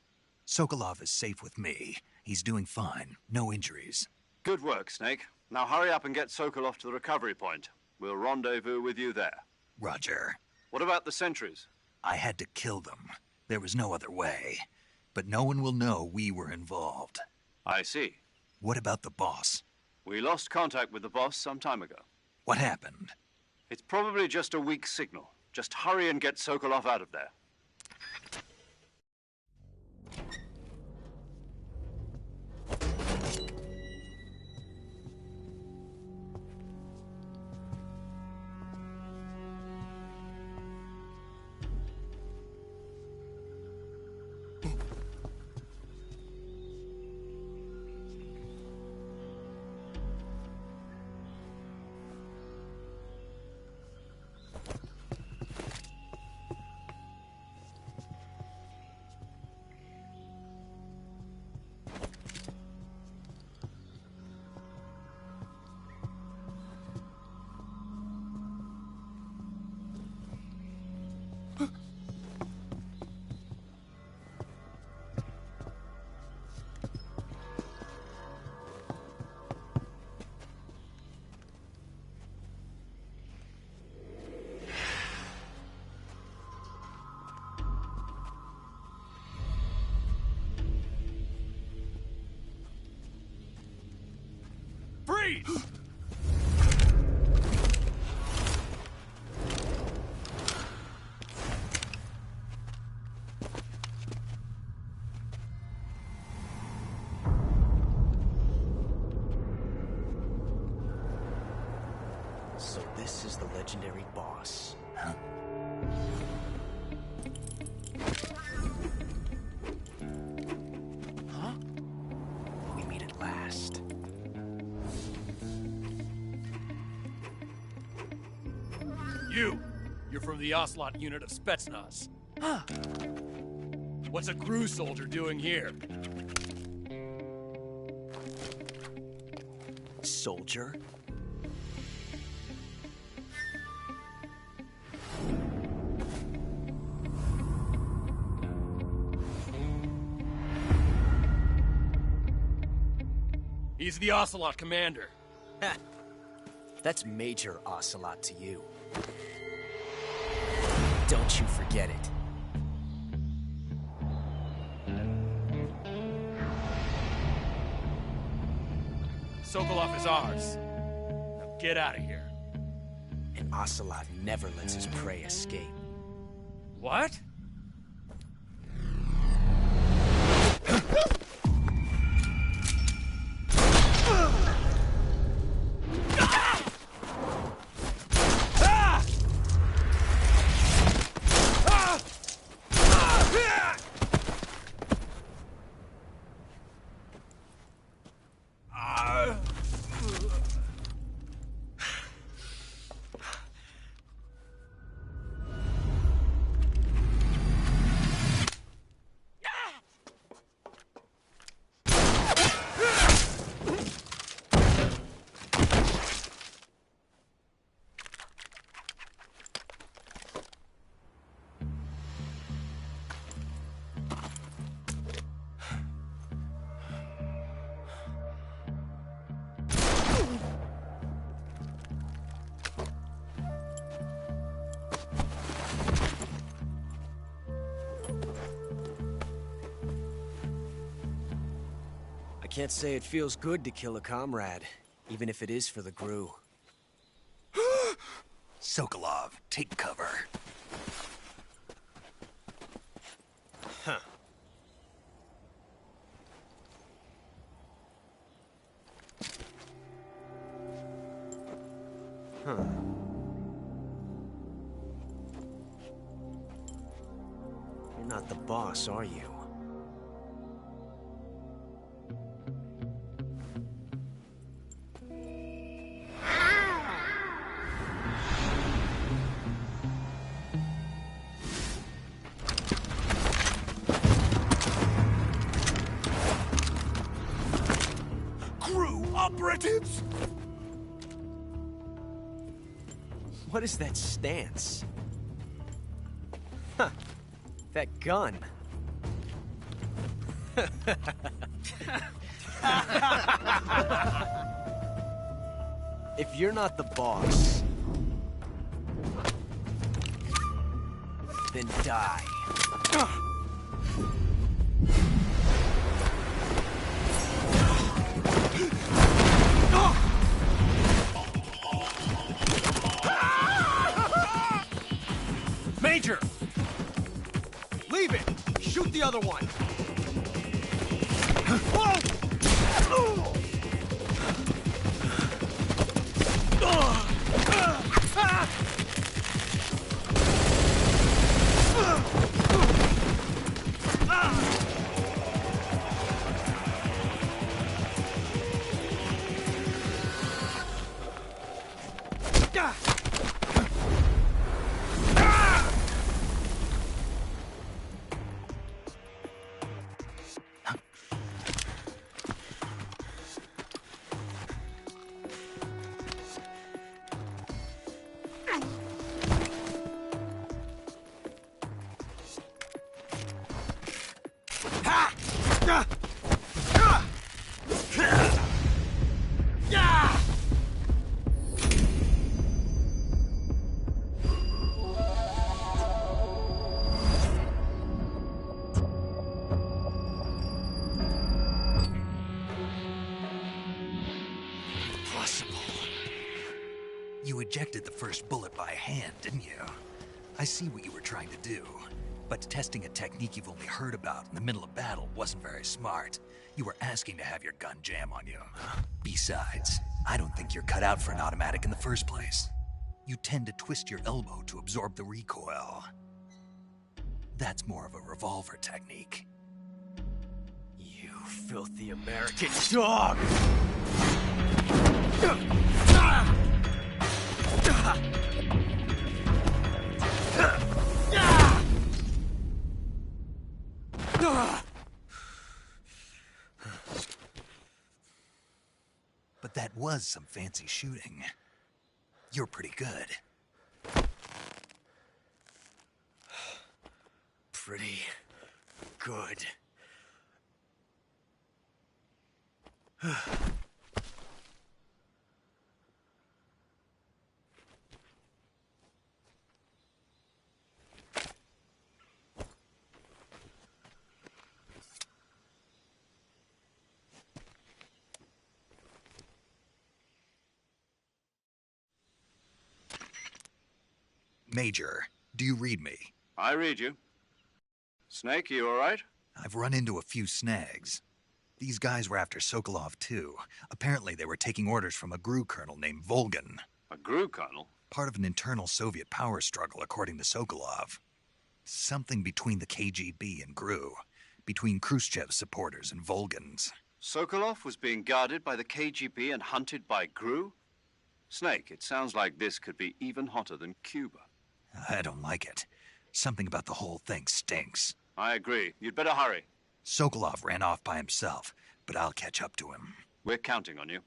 Sokolov is safe with me. He's doing fine. No injuries. Good work, Snake. Now hurry up and get Sokolov to the recovery point. We'll rendezvous with you there. Roger. What about the sentries? I had to kill them. There was no other way. But no one will know we were involved. I see. What about the boss? We lost contact with the boss some time ago. What happened? It's probably just a weak signal. Just hurry and get Sokolov out of there. Freeze! So this is the legendary boss. Huh? Huh? We meet at last. You're from the Ocelot unit of Spetsnaz. Huh. What's a crew soldier doing here? Soldier? He's the Ocelot commander. Ha! That's Major Ocelot to you. Don't you forget it. Sokolov is ours. Now get out of here. And Ocelot never lets his prey escape. What? Can't say it feels good to kill a comrade, even if it is for the GRU. Sokolov, take cover. Huh. Huh. You're not the boss, are you? Operatives! What is that stance? Huh. That gun. If you're not the boss, then die. Major! Leave it! Shoot the other one! You ejected the first bullet by hand, didn't you? I see what you were trying to do. But testing a technique you've only heard about in the middle of battle wasn't very smart. You were asking to have your gun jam on you. Besides, I don't think you're cut out for an automatic in the first place. You tend to twist your elbow to absorb the recoil. That's more of a revolver technique. You filthy American dog! But that was some fancy shooting. You're pretty good. Pretty good. Major, do you read me? I read you. Snake, you all right? I've run into a few snags. These guys were after Sokolov, too. Apparently they were taking orders from a GRU colonel named Volgin. A GRU colonel? Part of an internal Soviet power struggle, according to Sokolov. Something between the KGB and GRU. Between Khrushchev's supporters and Volgin's. Sokolov was being guarded by the KGB and hunted by GRU? Snake, it sounds like this could be even hotter than Cuba. I don't like it. Something about the whole thing stinks. I agree. You'd better hurry. Sokolov ran off by himself, but I'll catch up to him. We're counting on you.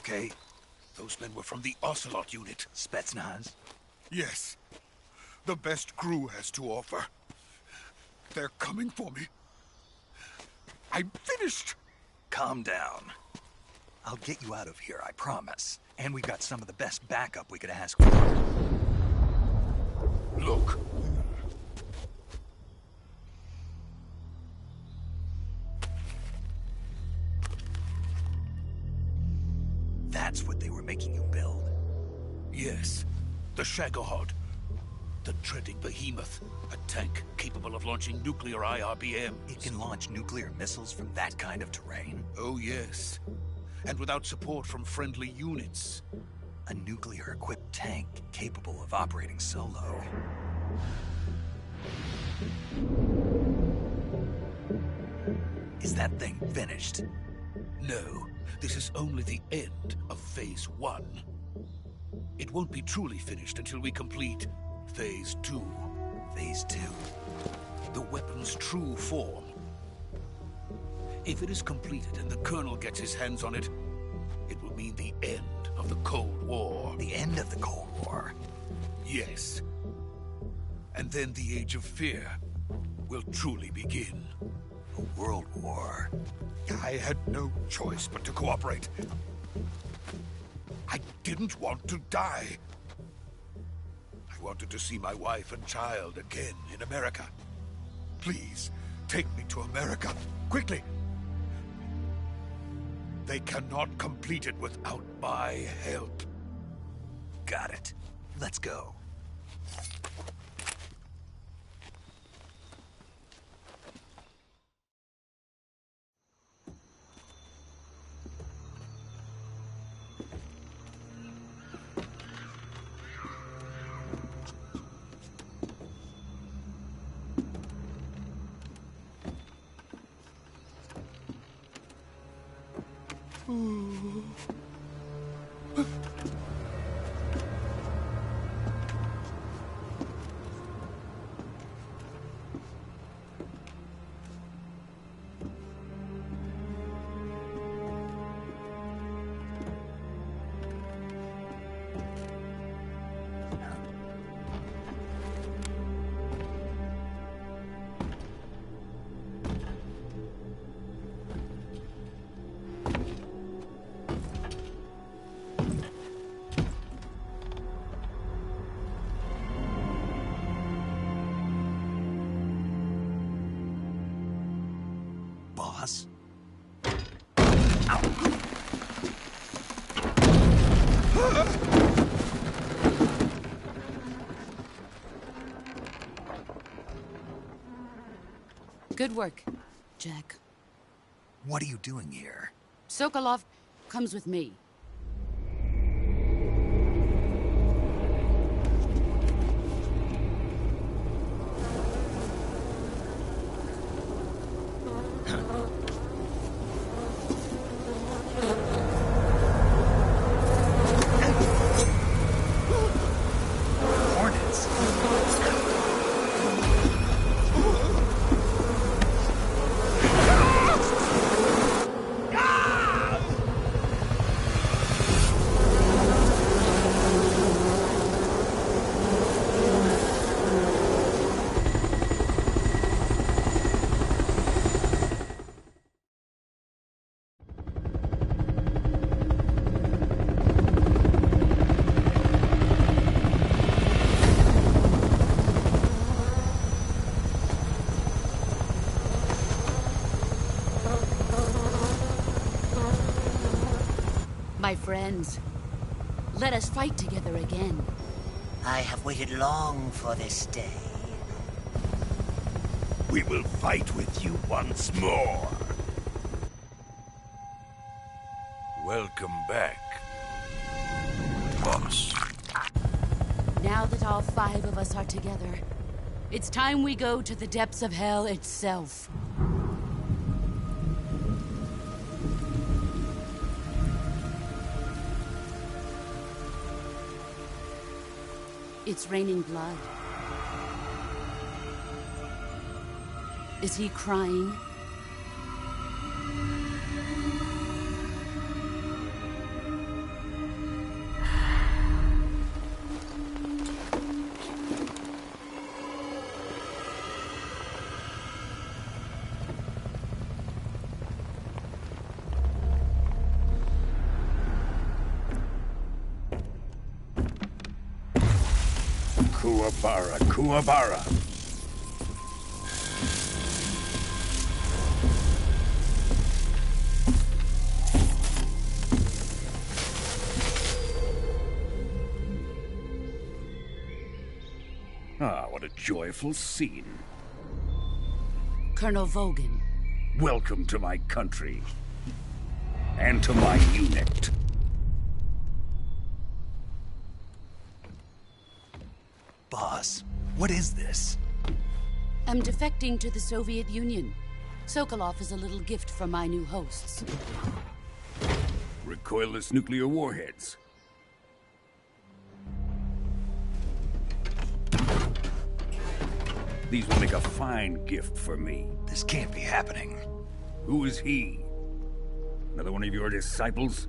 okay? Those men were from the Ocelot unit. Spetsnaz? Yes. The best crew has to offer. They're coming for me. I'm finished. Calm down. I'll get you out of here, I promise. And we've got some of the best backup we could ask for. Look. That's what they were making you build? Yes. The Shagohod. The treading behemoth. A tank capable of launching nuclear IRBMs. It can launch nuclear missiles from that kind of terrain? Oh, yes. And without support from friendly units. A nuclear-equipped tank capable of operating solo. Is that thing finished? No. This is only the end of Phase 1. It won't be truly finished until we complete Phase 2. Phase 2? The weapon's true form. If it is completed and the Colonel gets his hands on it, it will mean the end of the Cold War. The end of the Cold War? Yes. And then the Age of Fear will truly begin. A world war? I had no choice but to cooperate. I didn't want to die. I wanted to see my wife and child again in America. Please, take me to America, quickly. They cannot complete it without my help. Got it. Let's go. Boss? Good work, Jack. What are you doing here? Sokolov comes with me. My friends, let us fight together again. I have waited long for this day. We will fight with you once more. Welcome back, boss. Now that all 5 of us are together, it's time we go to the depths of hell itself. It's raining blood. Is he crying? Kuwabara, Kuwabara. Ah, what a joyful scene. Colonel Vogan. Welcome to my country. And to my unit. Boss, what is this? I'm defecting to the Soviet Union. Sokolov is a little gift from my new hosts. Recoilless nuclear warheads. These will make a fine gift for me. This can't be happening. Who is he? Another one of your disciples?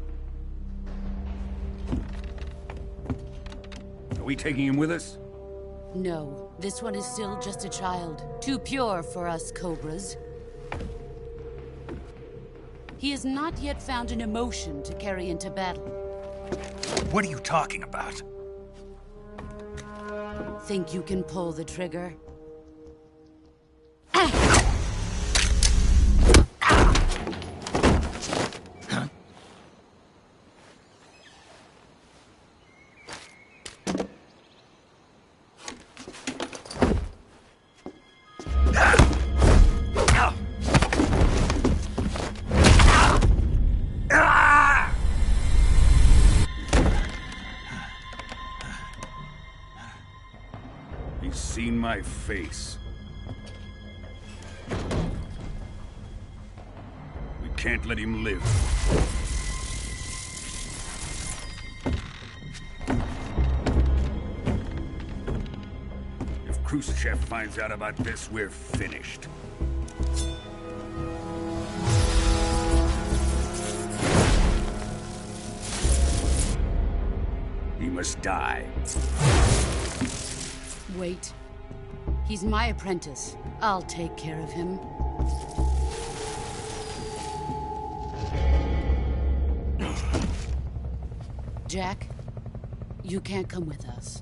Are we taking him with us? No, this one is still just a child. Too pure for us Cobras. He has not yet found an emotion to carry into battle. What are you talking about? Think you can pull the trigger? He's seen my face. We can't let him live. If Khrushchev finds out about this, we're finished. He must die. Wait. He's my apprentice. I'll take care of him. Jack, you can't come with us.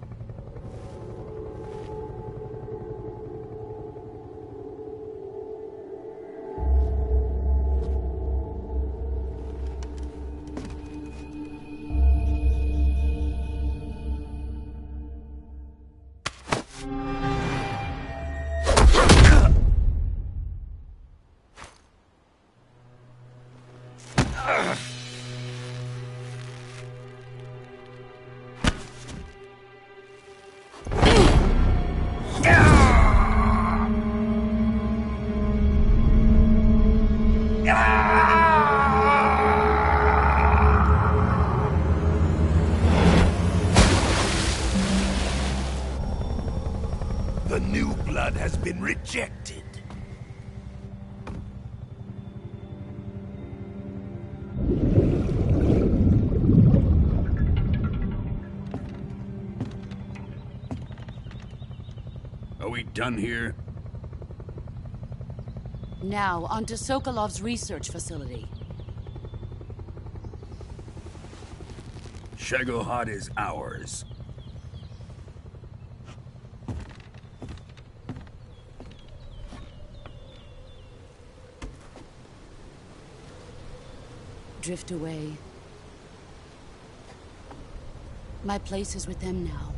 The new blood has been rejected. Are we done here? Now, onto Sokolov's research facility. Shagohod is ours. Drift away. My place is with them now.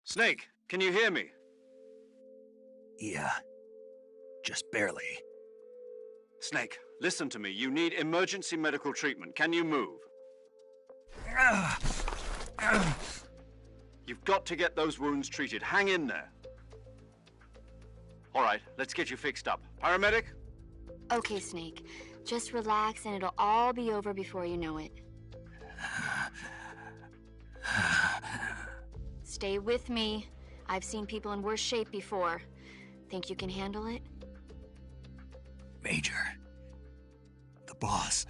Snake, can you hear me? Yeah. Just barely. Snake, listen to me. You need emergency medical treatment. Can you move? You've got to get those wounds treated. Hang in there. All right, let's get you fixed up. Paramedic? Okay, Snake. Just relax and it'll all be over before you know it. Stay with me. I've seen people in worse shape before. Think you can handle it? Major. The boss.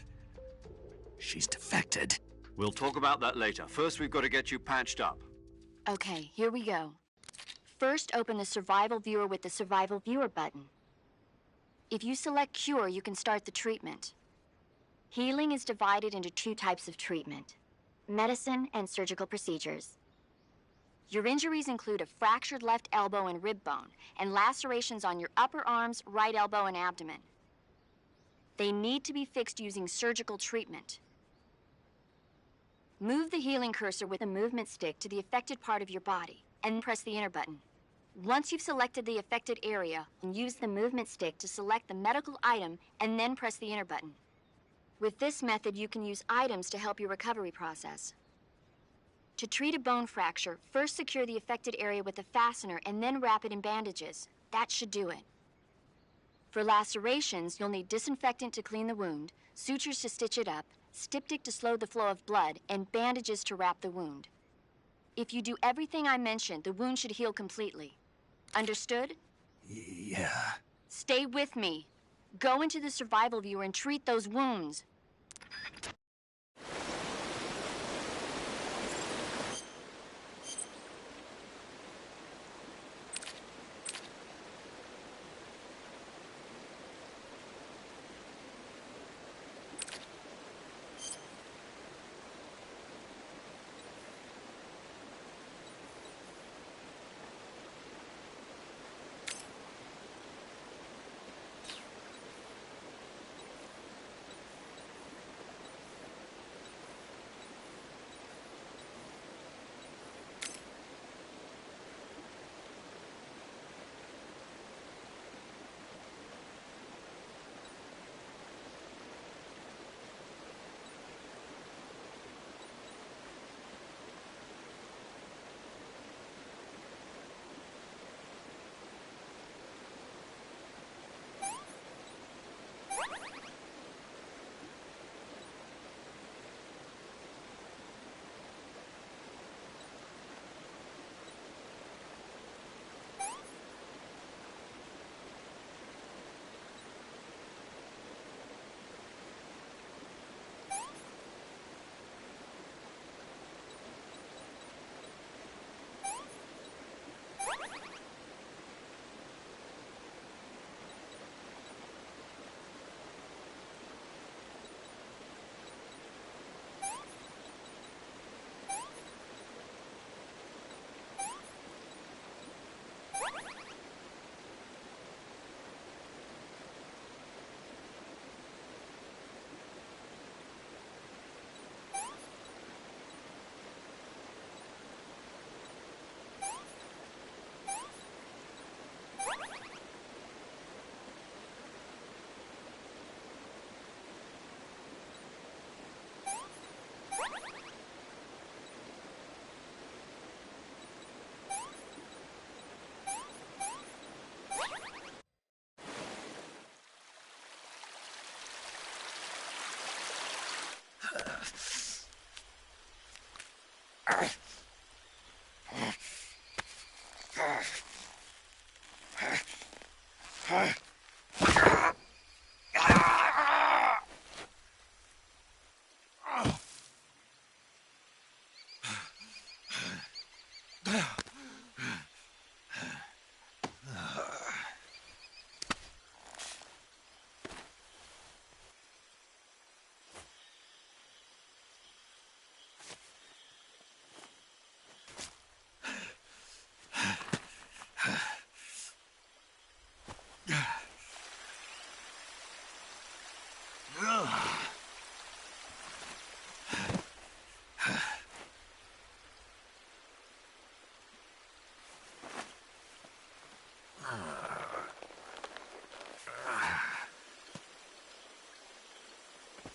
She's defected. We'll talk about that later. First, we've got to get you patched up. Okay, here we go. First, open the Survival Viewer with the Survival Viewer button. If you select Cure, you can start the treatment. Healing is divided into 2 types of treatment: medicine and surgical procedures. Your injuries include a fractured left elbow and rib bone, and lacerations on your upper arms, right elbow, and abdomen. They need to be fixed using surgical treatment. Move the healing cursor with a movement stick to the affected part of your body, and press the enter button. Once you've selected the affected area, use the movement stick to select the medical item, and then press the enter button. With this method, you can use items to help your recovery process. To treat a bone fracture, first secure the affected area with a fastener and then wrap it in bandages. That should do it. For lacerations, you'll need disinfectant to clean the wound, sutures to stitch it up, styptic to slow the flow of blood, and bandages to wrap the wound. If you do everything I mentioned, the wound should heal completely. Understood? Yeah. Stay with me. Go into the Survival Viewer and treat those wounds.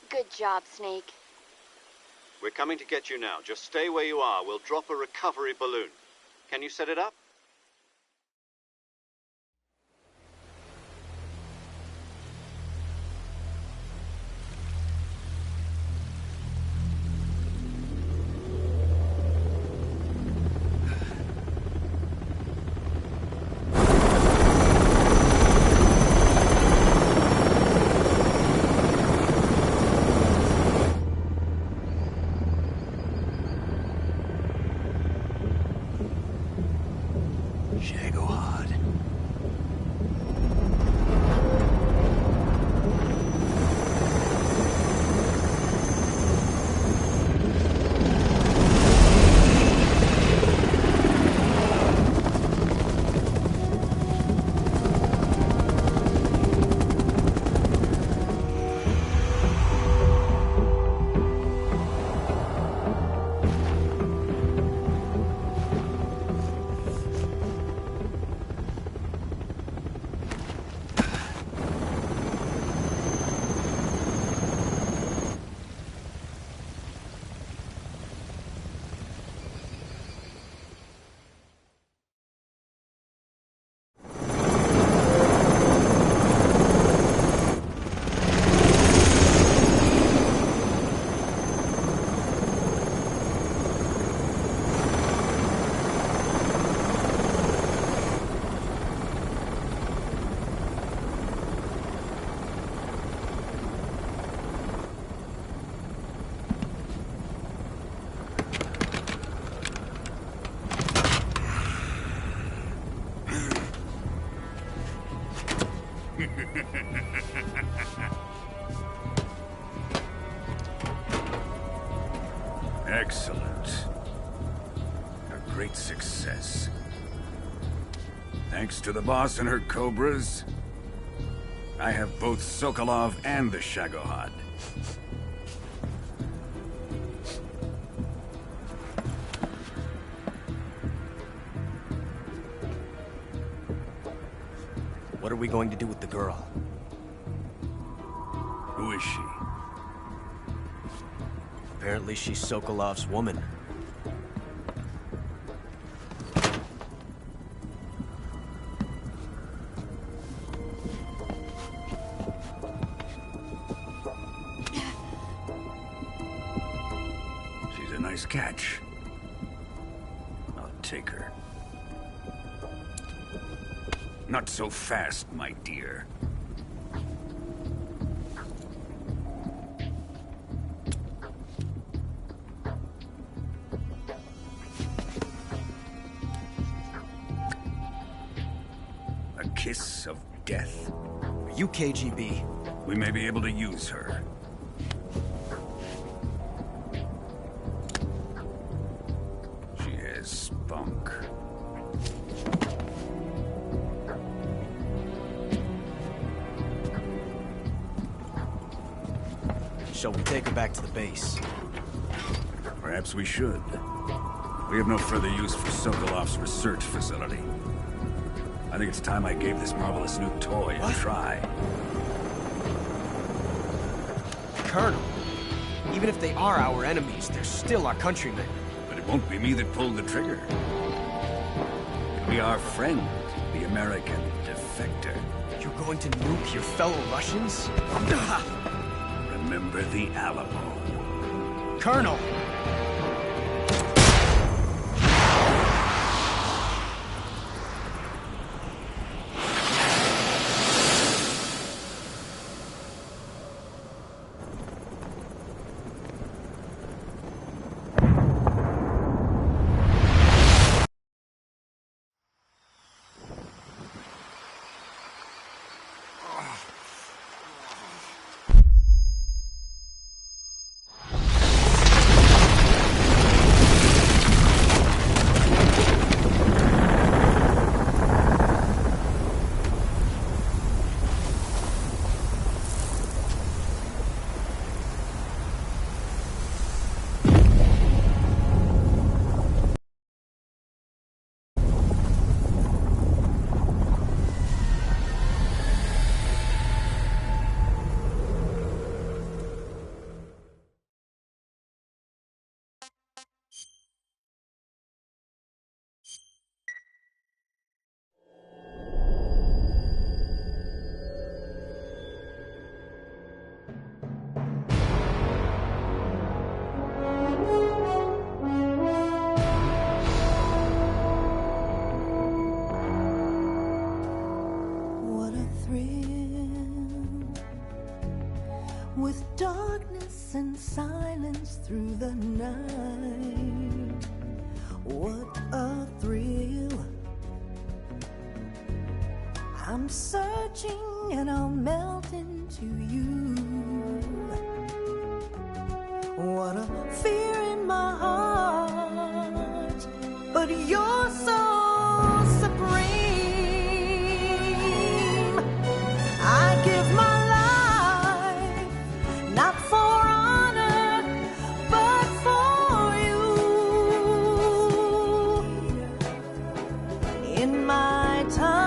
Good job, Snake. We're coming to get you now. Just stay where you are. We'll drop a recovery balloon. Can you set it up? Excellent. A great success. Thanks to the boss and her Cobras, I have both Sokolov and the Shagohod. What are we going to do with the girl? Who is she? Apparently she's Sokolov's woman. She's a nice catch. I'll take her. Not so fast, my dear. A kiss of death. Are you KGB? We may be able to use her. She has spunk. Shall we take her back to the base? Perhaps we should. We have no further use for Sokolov's research facility. I think it's time I gave this marvelous new toy a try. Colonel, even if they are our enemies, they're still our countrymen. But it won't be me that pulled the trigger. It'll be our friend, the American defector. You're going to nuke your fellow Russians? Remember the Alamo. Colonel! searching and I'll melt into you. What a fear in my heart, but you're so supreme. I give my life, not for honor, but for you. In my time,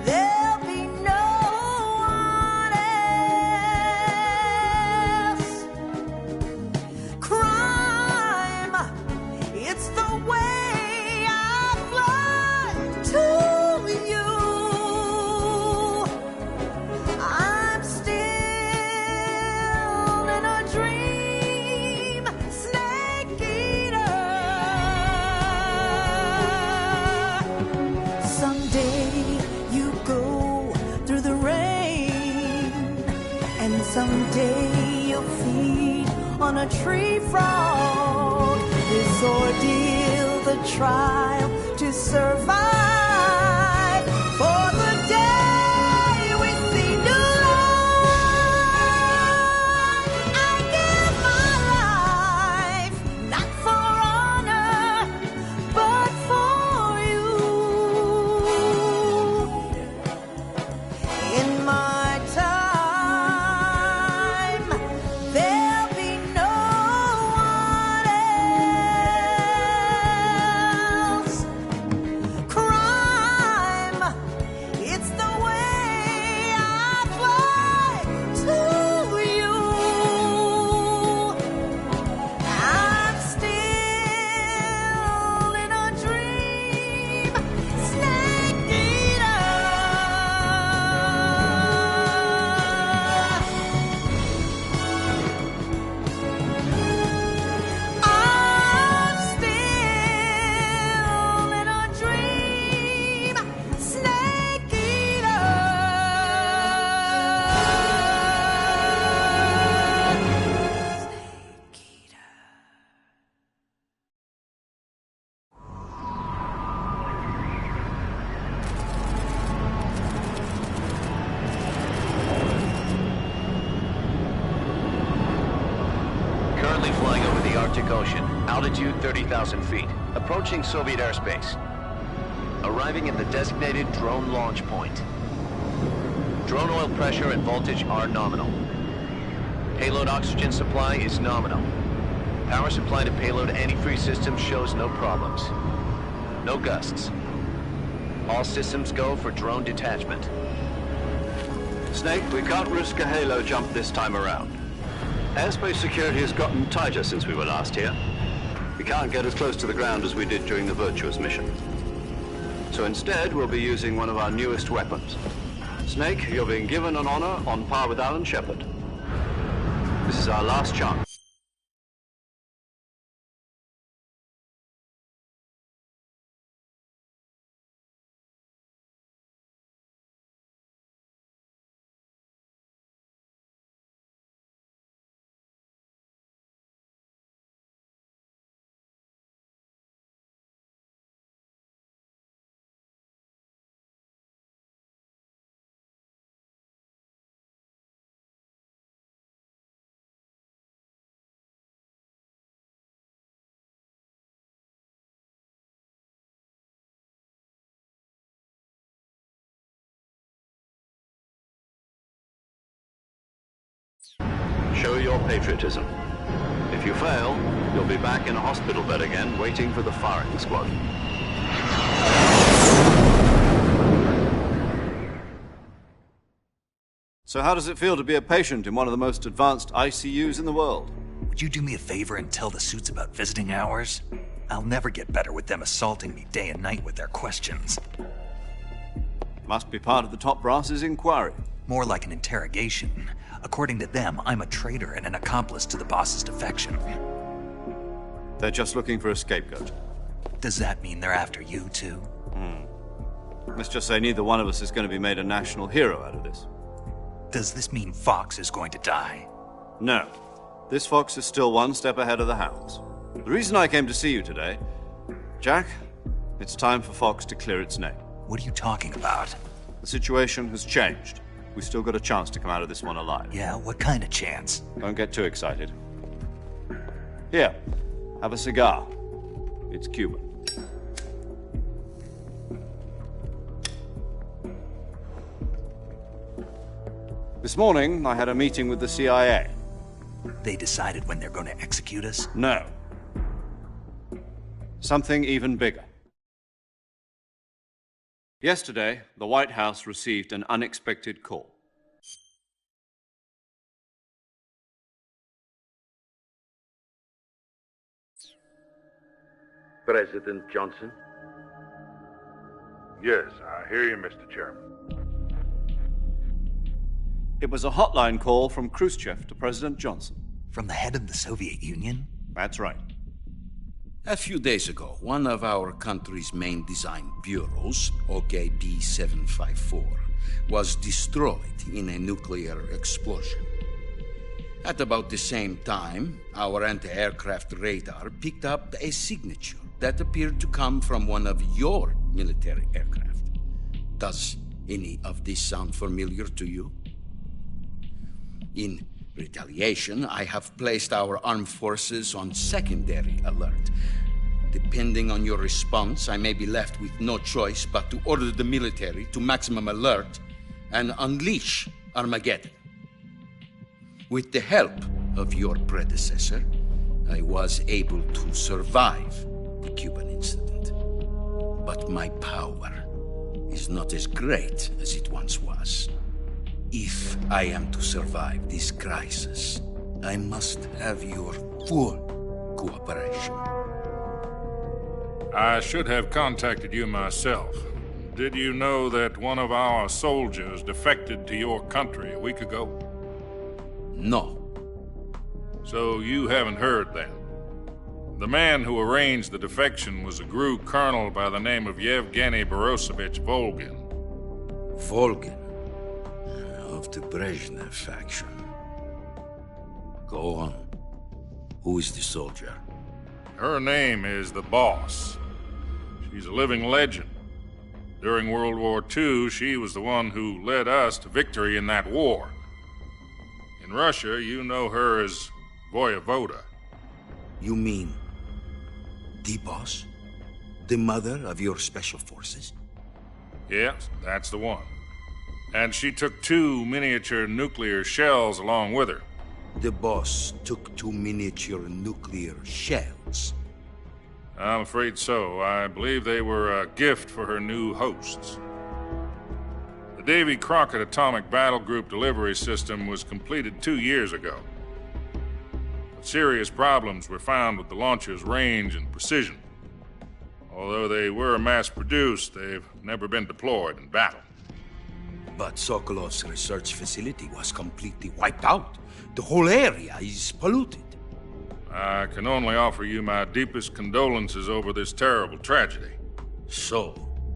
there'll be no one else. Crime, it's the way I fly to you. I'm still in a dream, snake eater. Someday you go through the rain, and someday you'll feed on a tree frog. This ordeal, the trial to survive, for the day we see new life. I give my life, not for honor, but for you. In my time, there'll be no one else. Crime, it's the way I fly to you. I'm still in a dream, snake eater. I'm still in a dream, snake eater. Currently flying over the Arctic Ocean, altitude 30,000 feet, approaching Soviet airspace. Arriving at the designated drone launch point. Drone oil pressure and voltage are nominal. Payload oxygen supply is nominal. Power supply to payload antifreeze system shows no problems. No gusts. All systems go for drone detachment. Snake, we can't risk a halo jump this time around. Airspace security has gotten tighter since we were last here. We can't get as close to the ground as we did during the Virtuous mission. So instead, we'll be using one of our newest weapons. Snake, you're being given an honor on par with Alan Shepard. This is our last chance. Show your patriotism. If you fail, you'll be back in a hospital bed again, waiting for the firing squad. So how does it feel to be a patient in one of the most advanced ICUs in the world? Would you do me a favor and tell the suits about visiting hours? I'll never get better with them assaulting me day and night with their questions. Must be part of the top brass's inquiry. More like an interrogation. According to them, I'm a traitor and an accomplice to the boss's defection. They're just looking for a scapegoat. Does that mean they're after you, too? Let's just say neither one of us is going to be made a national hero out of this. Does this mean Fox is going to die? No. This Fox is still one step ahead of the Hounds. The reason I came to see you today, Jack, it's time for Fox to clear its name. What are you talking about? The situation has changed. We've still got a chance to come out of this one alive. Yeah, what kind of chance? Don't get too excited. Here, have a cigar. It's Cuban. This morning, I had a meeting with the CIA. They decided when they're going to execute us? No. Something even bigger. Yesterday, the White House received an unexpected call. President Johnson? Yes, I hear you, Mr. Chairman. It was a hotline call from Khrushchev to President Johnson. From the head of the Soviet Union? That's right. A few days ago, one of our country's main design bureaus, OKB 754, was destroyed in a nuclear explosion. At about the same time, our anti-aircraft radar picked up a signature that appeared to come from one of your military aircraft. Does any of this sound familiar to you? In retaliation, I have placed our armed forces on secondary alert. Depending on your response, I may be left with no choice but to order the military to maximum alert and unleash Armageddon. With the help of your predecessor, I was able to survive the Cuban incident. But my power is not as great as it once was. If I am to survive this crisis, I must have your full cooperation. I should have contacted you myself. Did you know that one of our soldiers defected to your country a week ago? No. So you haven't heard then? The man who arranged the defection was a GRU colonel by the name of Yevgeny Borisovich Volgin. Volgin? Of the Brezhnev faction. Go on. Who is the soldier? Her name is the Boss. She's a living legend. During World War II, she was the one who led us to victory in that war. In Russia, you know her as Voyevoda. You mean the Boss? The mother of your special forces? Yes, that's the one. And she took 2 miniature nuclear shells along with her. The Boss took 2 miniature nuclear shells? I'm afraid so. I believe they were a gift for her new hosts. The Davy Crockett Atomic Battle Group delivery system was completed 2 years ago. But serious problems were found with the launcher's range and precision. Although they were mass-produced, they've never been deployed in battle. But Sokolov's research facility was completely wiped out. The whole area is polluted. I can only offer you my deepest condolences over this terrible tragedy. So,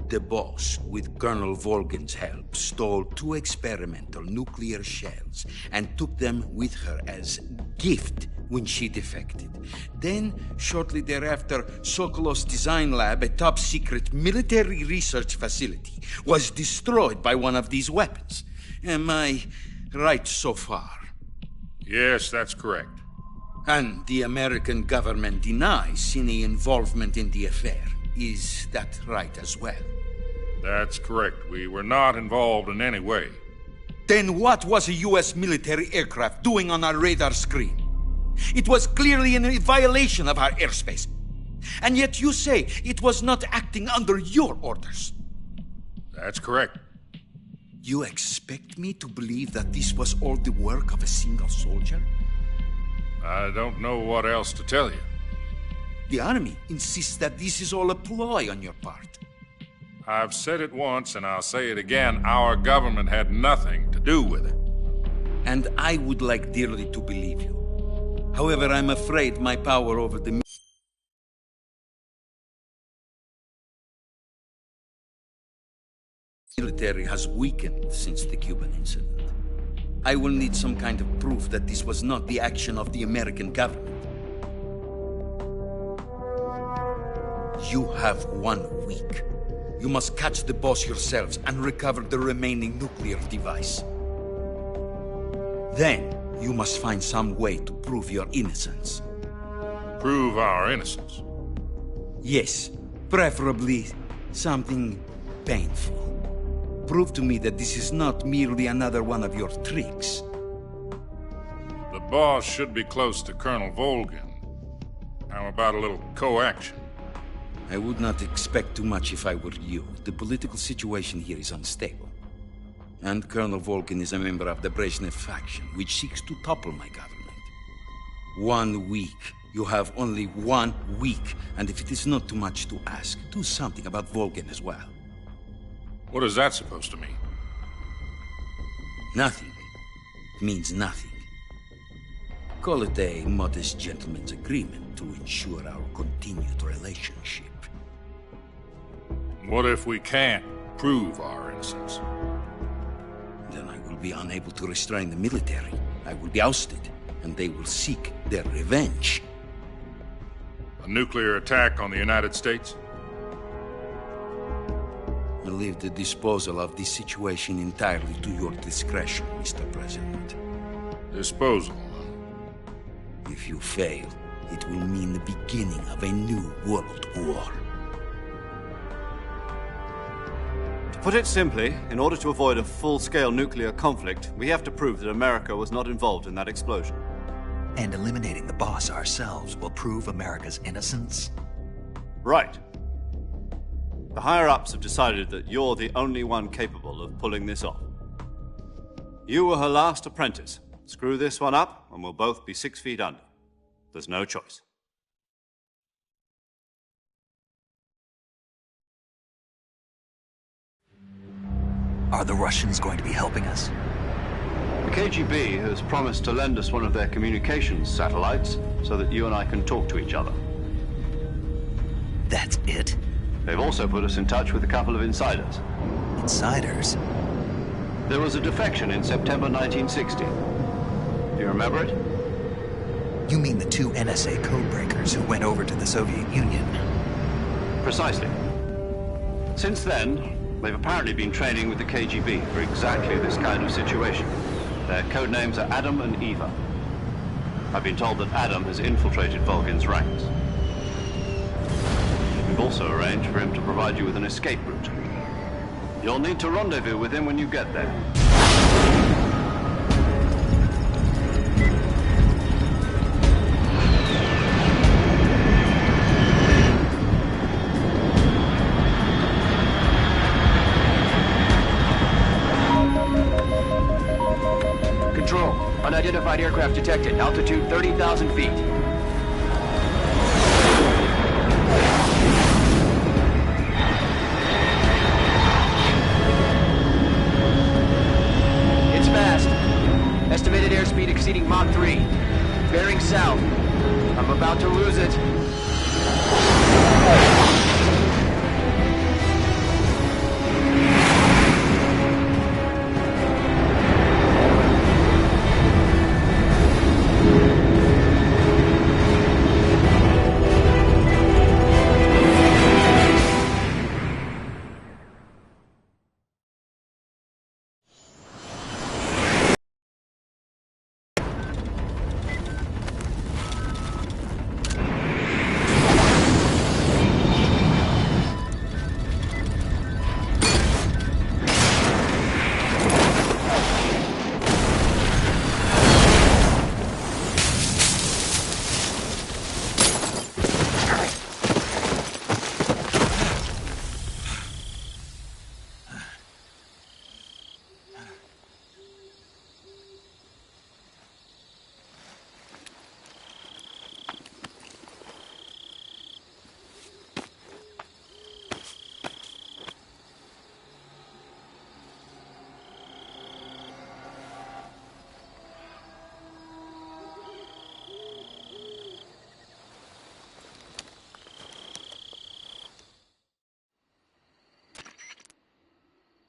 the Boss, with Colonel Volgin's help, stole 2 experimental nuclear shells and took them with her as gift when she defected. Then, shortly thereafter, Sokolov's design lab, a top-secret military research facility, was destroyed by one of these weapons. Am I right so far? Yes, that's correct. And the American government denies any involvement in the affair. Is that right as well? That's correct. We were not involved in any way. Then what was a U.S. military aircraft doing on our radar screen? It was clearly in violation of our airspace. And yet you say it was not acting under your orders. That's correct. You expect me to believe that this was all the work of a single soldier? I don't know what else to tell you. The Army insists that this is all a ploy on your part. I've said it once and I'll say it again. Our government had nothing to do with it. And I would like dearly to believe you. However, I'm afraid my power over the military has weakened since the Cuban incident. I will need some kind of proof that this was not the action of the American government. You have 1 week. You must catch the boss yourselves and recover the remaining nuclear device. Then, you must find some way to prove your innocence. Prove our innocence? Yes, preferably something painful. Prove to me that this is not merely another one of your tricks. The boss should be close to Colonel Volgin. How about a little co-action? I would not expect too much if I were you. The political situation here is unstable. And Colonel Volgin is a member of the Brezhnev faction, which seeks to topple my government. 1 week. You have only 1 week. And if it is not too much to ask, do something about Volgin as well. What is that supposed to mean? Nothing. It means nothing. Call it a modest gentleman's agreement to ensure our continued relationship. What if we can't prove our innocence? Then I will be unable to restrain the military. I will be ousted, and they will seek their revenge. A nuclear attack on the United States? I leave the disposal of this situation entirely to your discretion, Mr. President. Disposal? If you fail, it will mean the beginning of a new world war. To put it simply, in order to avoid a full-scale nuclear conflict, we have to prove that America was not involved in that explosion. And eliminating the boss ourselves will prove America's innocence? Right. The higher-ups have decided that you're the only one capable of pulling this off. You were her last apprentice. Screw this one up, and we'll both be 6 feet under. There's no choice. Are the Russians going to be helping us? The KGB has promised to lend us one of their communications satellites so that you and I can talk to each other. That's it? They've also put us in touch with a couple of insiders. Insiders? There was a defection in September 1960. Do you remember it? You mean the 2 NSA codebreakers who went over to the Soviet Union? Precisely. Since then, they've apparently been training with the KGB for exactly this kind of situation. Their code names are Adam and Eva. I've been told that Adam has infiltrated Volgin's ranks. We've also arranged for him to provide you with an escape route. You'll need to rendezvous with him when you get there. Control. Unidentified aircraft detected. Altitude 30,000 feet. It's fast. Estimated airspeed exceeding Mach 3. Bearing south. I'm about to lose it.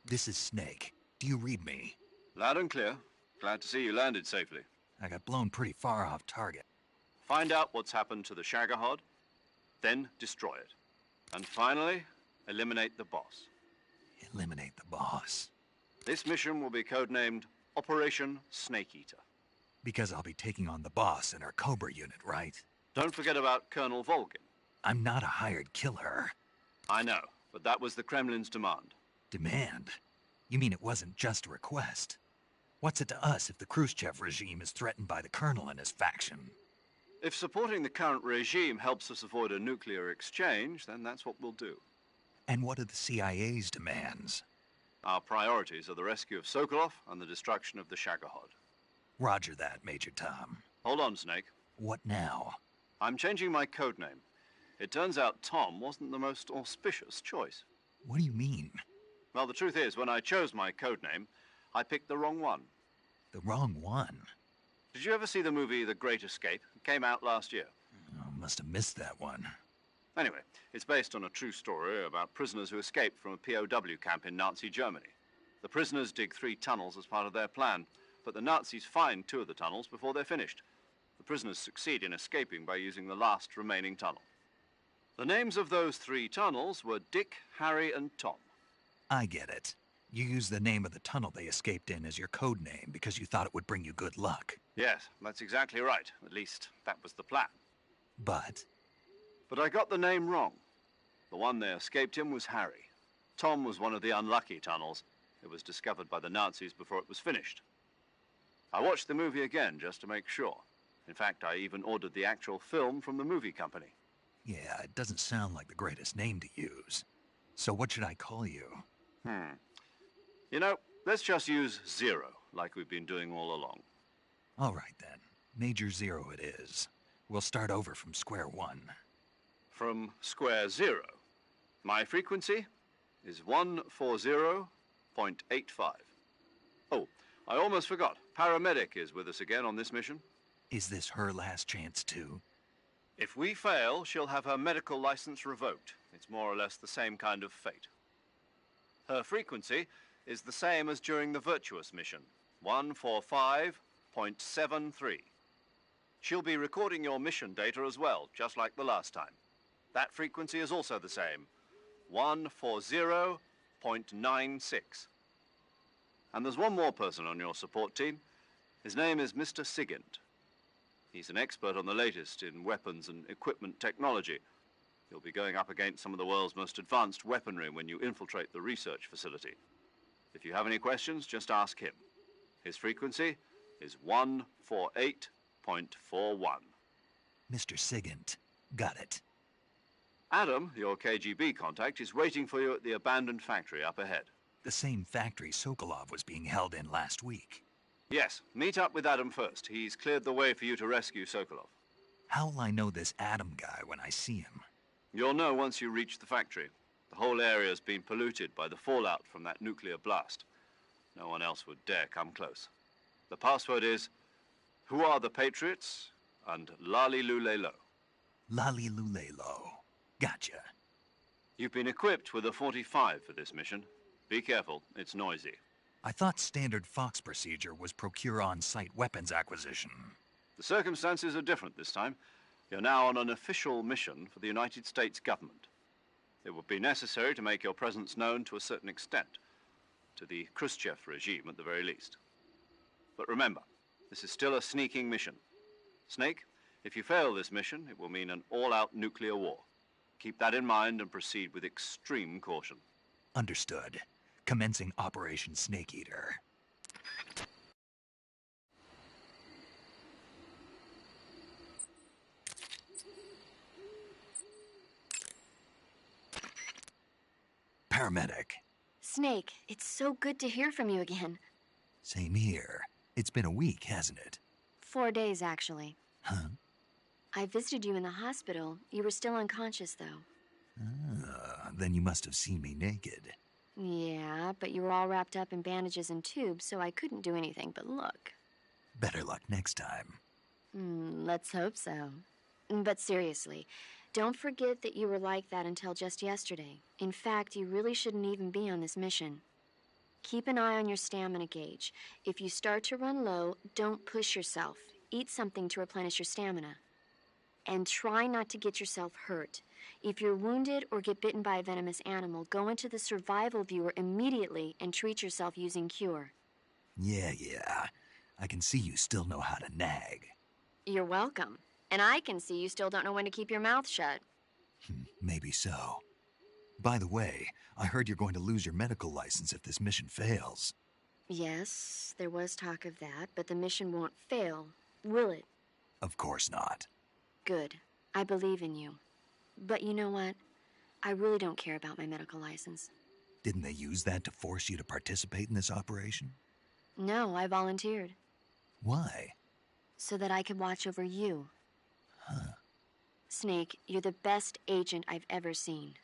This is Snake. Do you read me? Loud and clear. Glad to see you landed safely. I got blown pretty far off target. Find out what's happened to the Shagohod, then destroy it. And finally, eliminate the boss. Eliminate the boss. This mission will be codenamed Operation Snake Eater. Because I'll be taking on the boss in our Cobra unit, right? Don't forget about Colonel Volgin. I'm not a hired killer. I know, but that was the Kremlin's demand. Demand? You mean it wasn't just a request? What's it to us if the Khrushchev regime is threatened by the Colonel and his faction? If supporting the current regime helps us avoid a nuclear exchange, then that's what we'll do. And what are the CIA's demands? Our priorities are the rescue of Sokolov and the destruction of the Shagohod. Roger that, Major Tom. Hold on, Snake. What now? I'm changing my codename. It turns out Tom wasn't the most auspicious choice. What do you mean? Well, the truth is, when I chose my codename, I picked the wrong one. The wrong one? Did you ever see the movie The Great Escape? It came out last year. Oh, must have missed that one. Anyway, it's based on a true story about prisoners who escaped from a POW camp in Nazi Germany. The prisoners dig 3 tunnels as part of their plan, but the Nazis find 2 of the tunnels before they're finished. The prisoners succeed in escaping by using the last remaining tunnel. The names of those 3 tunnels were Dick, Harry, and Tom. I get it. You used the name of the tunnel they escaped in as your code name because you thought it would bring you good luck. Yes, that's exactly right. At least, that was the plan. But I got the name wrong. The one they escaped in was Harry. Tom was one of the unlucky tunnels. It was discovered by the Nazis before it was finished. I watched the movie again just to make sure. In fact, I even ordered the actual film from the movie company. Yeah, it doesn't sound like the greatest name to use. So what should I call you? You know, let's just use Zero, like we've been doing all along. All right, then. Major Zero it is. We'll start over from square one. From square 0. My frequency is 140.85. Oh, I almost forgot. Paramedic is with us again on this mission. Is this her last chance, too? If we fail, she'll have her medical license revoked. It's more or less the same kind of fate. Her frequency is the same as during the Virtuous mission, 145.73. She'll be recording your mission data as well, just like the last time. That frequency is also the same, 140.96. And there's one more person on your support team. His name is Mr. Sigint. He's an expert on the latest in weapons and equipment technology. You'll be going up against some of the world's most advanced weaponry when you infiltrate the research facility. If you have any questions, just ask him. His frequency is 148.41. Mr. Sigint. Got it. Adam, your KGB contact, is waiting for you at the abandoned factory up ahead. The same factory Sokolov was being held in last week. Yes, meet up with Adam first. He's cleared the way for you to rescue Sokolov. How will I know this Adam guy when I see him? You'll know once you reach the factory. The whole area's been polluted by the fallout from that nuclear blast. No one else would dare come close. The password is, "Who are the Patriots?" and Lali Lulelo. Lali Lulelo. Gotcha. You've been equipped with a 45 for this mission. Be careful, it's noisy. I thought standard Fox procedure was procure on-site weapons acquisition. The circumstances are different this time. You're now on an official mission for the United States government. It would be necessary to make your presence known to a certain extent, to the Khrushchev regime at the very least. But remember, this is still a sneaking mission. Snake, if you fail this mission, it will mean an all-out nuclear war. Keep that in mind and proceed with extreme caution. Understood. Commencing Operation Snake Eater. Paramedic. Snake, it's so good to hear from you again. Same here. It's been a week, hasn't it? 4 days, actually. Huh? I visited you in the hospital. You were still unconscious, though. Then you must have seen me naked. Yeah, but you were all wrapped up in bandages and tubes, so I couldn't do anything but look. Better luck next time. Let's hope so. But seriously, don't forget that you were like that until just yesterday. In fact, you really shouldn't even be on this mission. Keep an eye on your stamina gauge. If you start to run low, don't push yourself. Eat something to replenish your stamina. And try not to get yourself hurt. If you're wounded or get bitten by a venomous animal, go into the survival viewer immediately and treat yourself using Cure. Yeah. I can see you still know how to nag. You're welcome. And I can see you still don't know when to keep your mouth shut. Maybe so. By the way, I heard you're going to lose your medical license if this mission fails. Yes, there was talk of that, but the mission won't fail, will it? Of course not. Good. I believe in you. But you know what? I really don't care about my medical license. Didn't they use that to force you to participate in this operation? No, I volunteered. Why? So that I could watch over you. Huh. Snake, you're the best agent I've ever seen.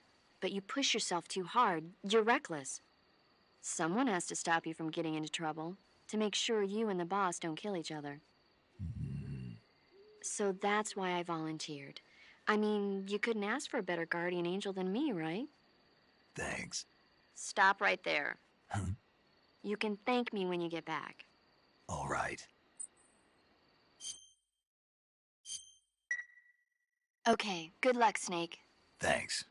But you push yourself too hard. You're reckless. Someone has to stop you from getting into trouble, to make sure you and the boss don't kill each other. So that's why I volunteered. I mean, you couldn't ask for a better guardian angel than me, right? Thanks. Stop right there. Huh? You can thank me when you get back. All right. Okay, good luck, Snake. Thanks.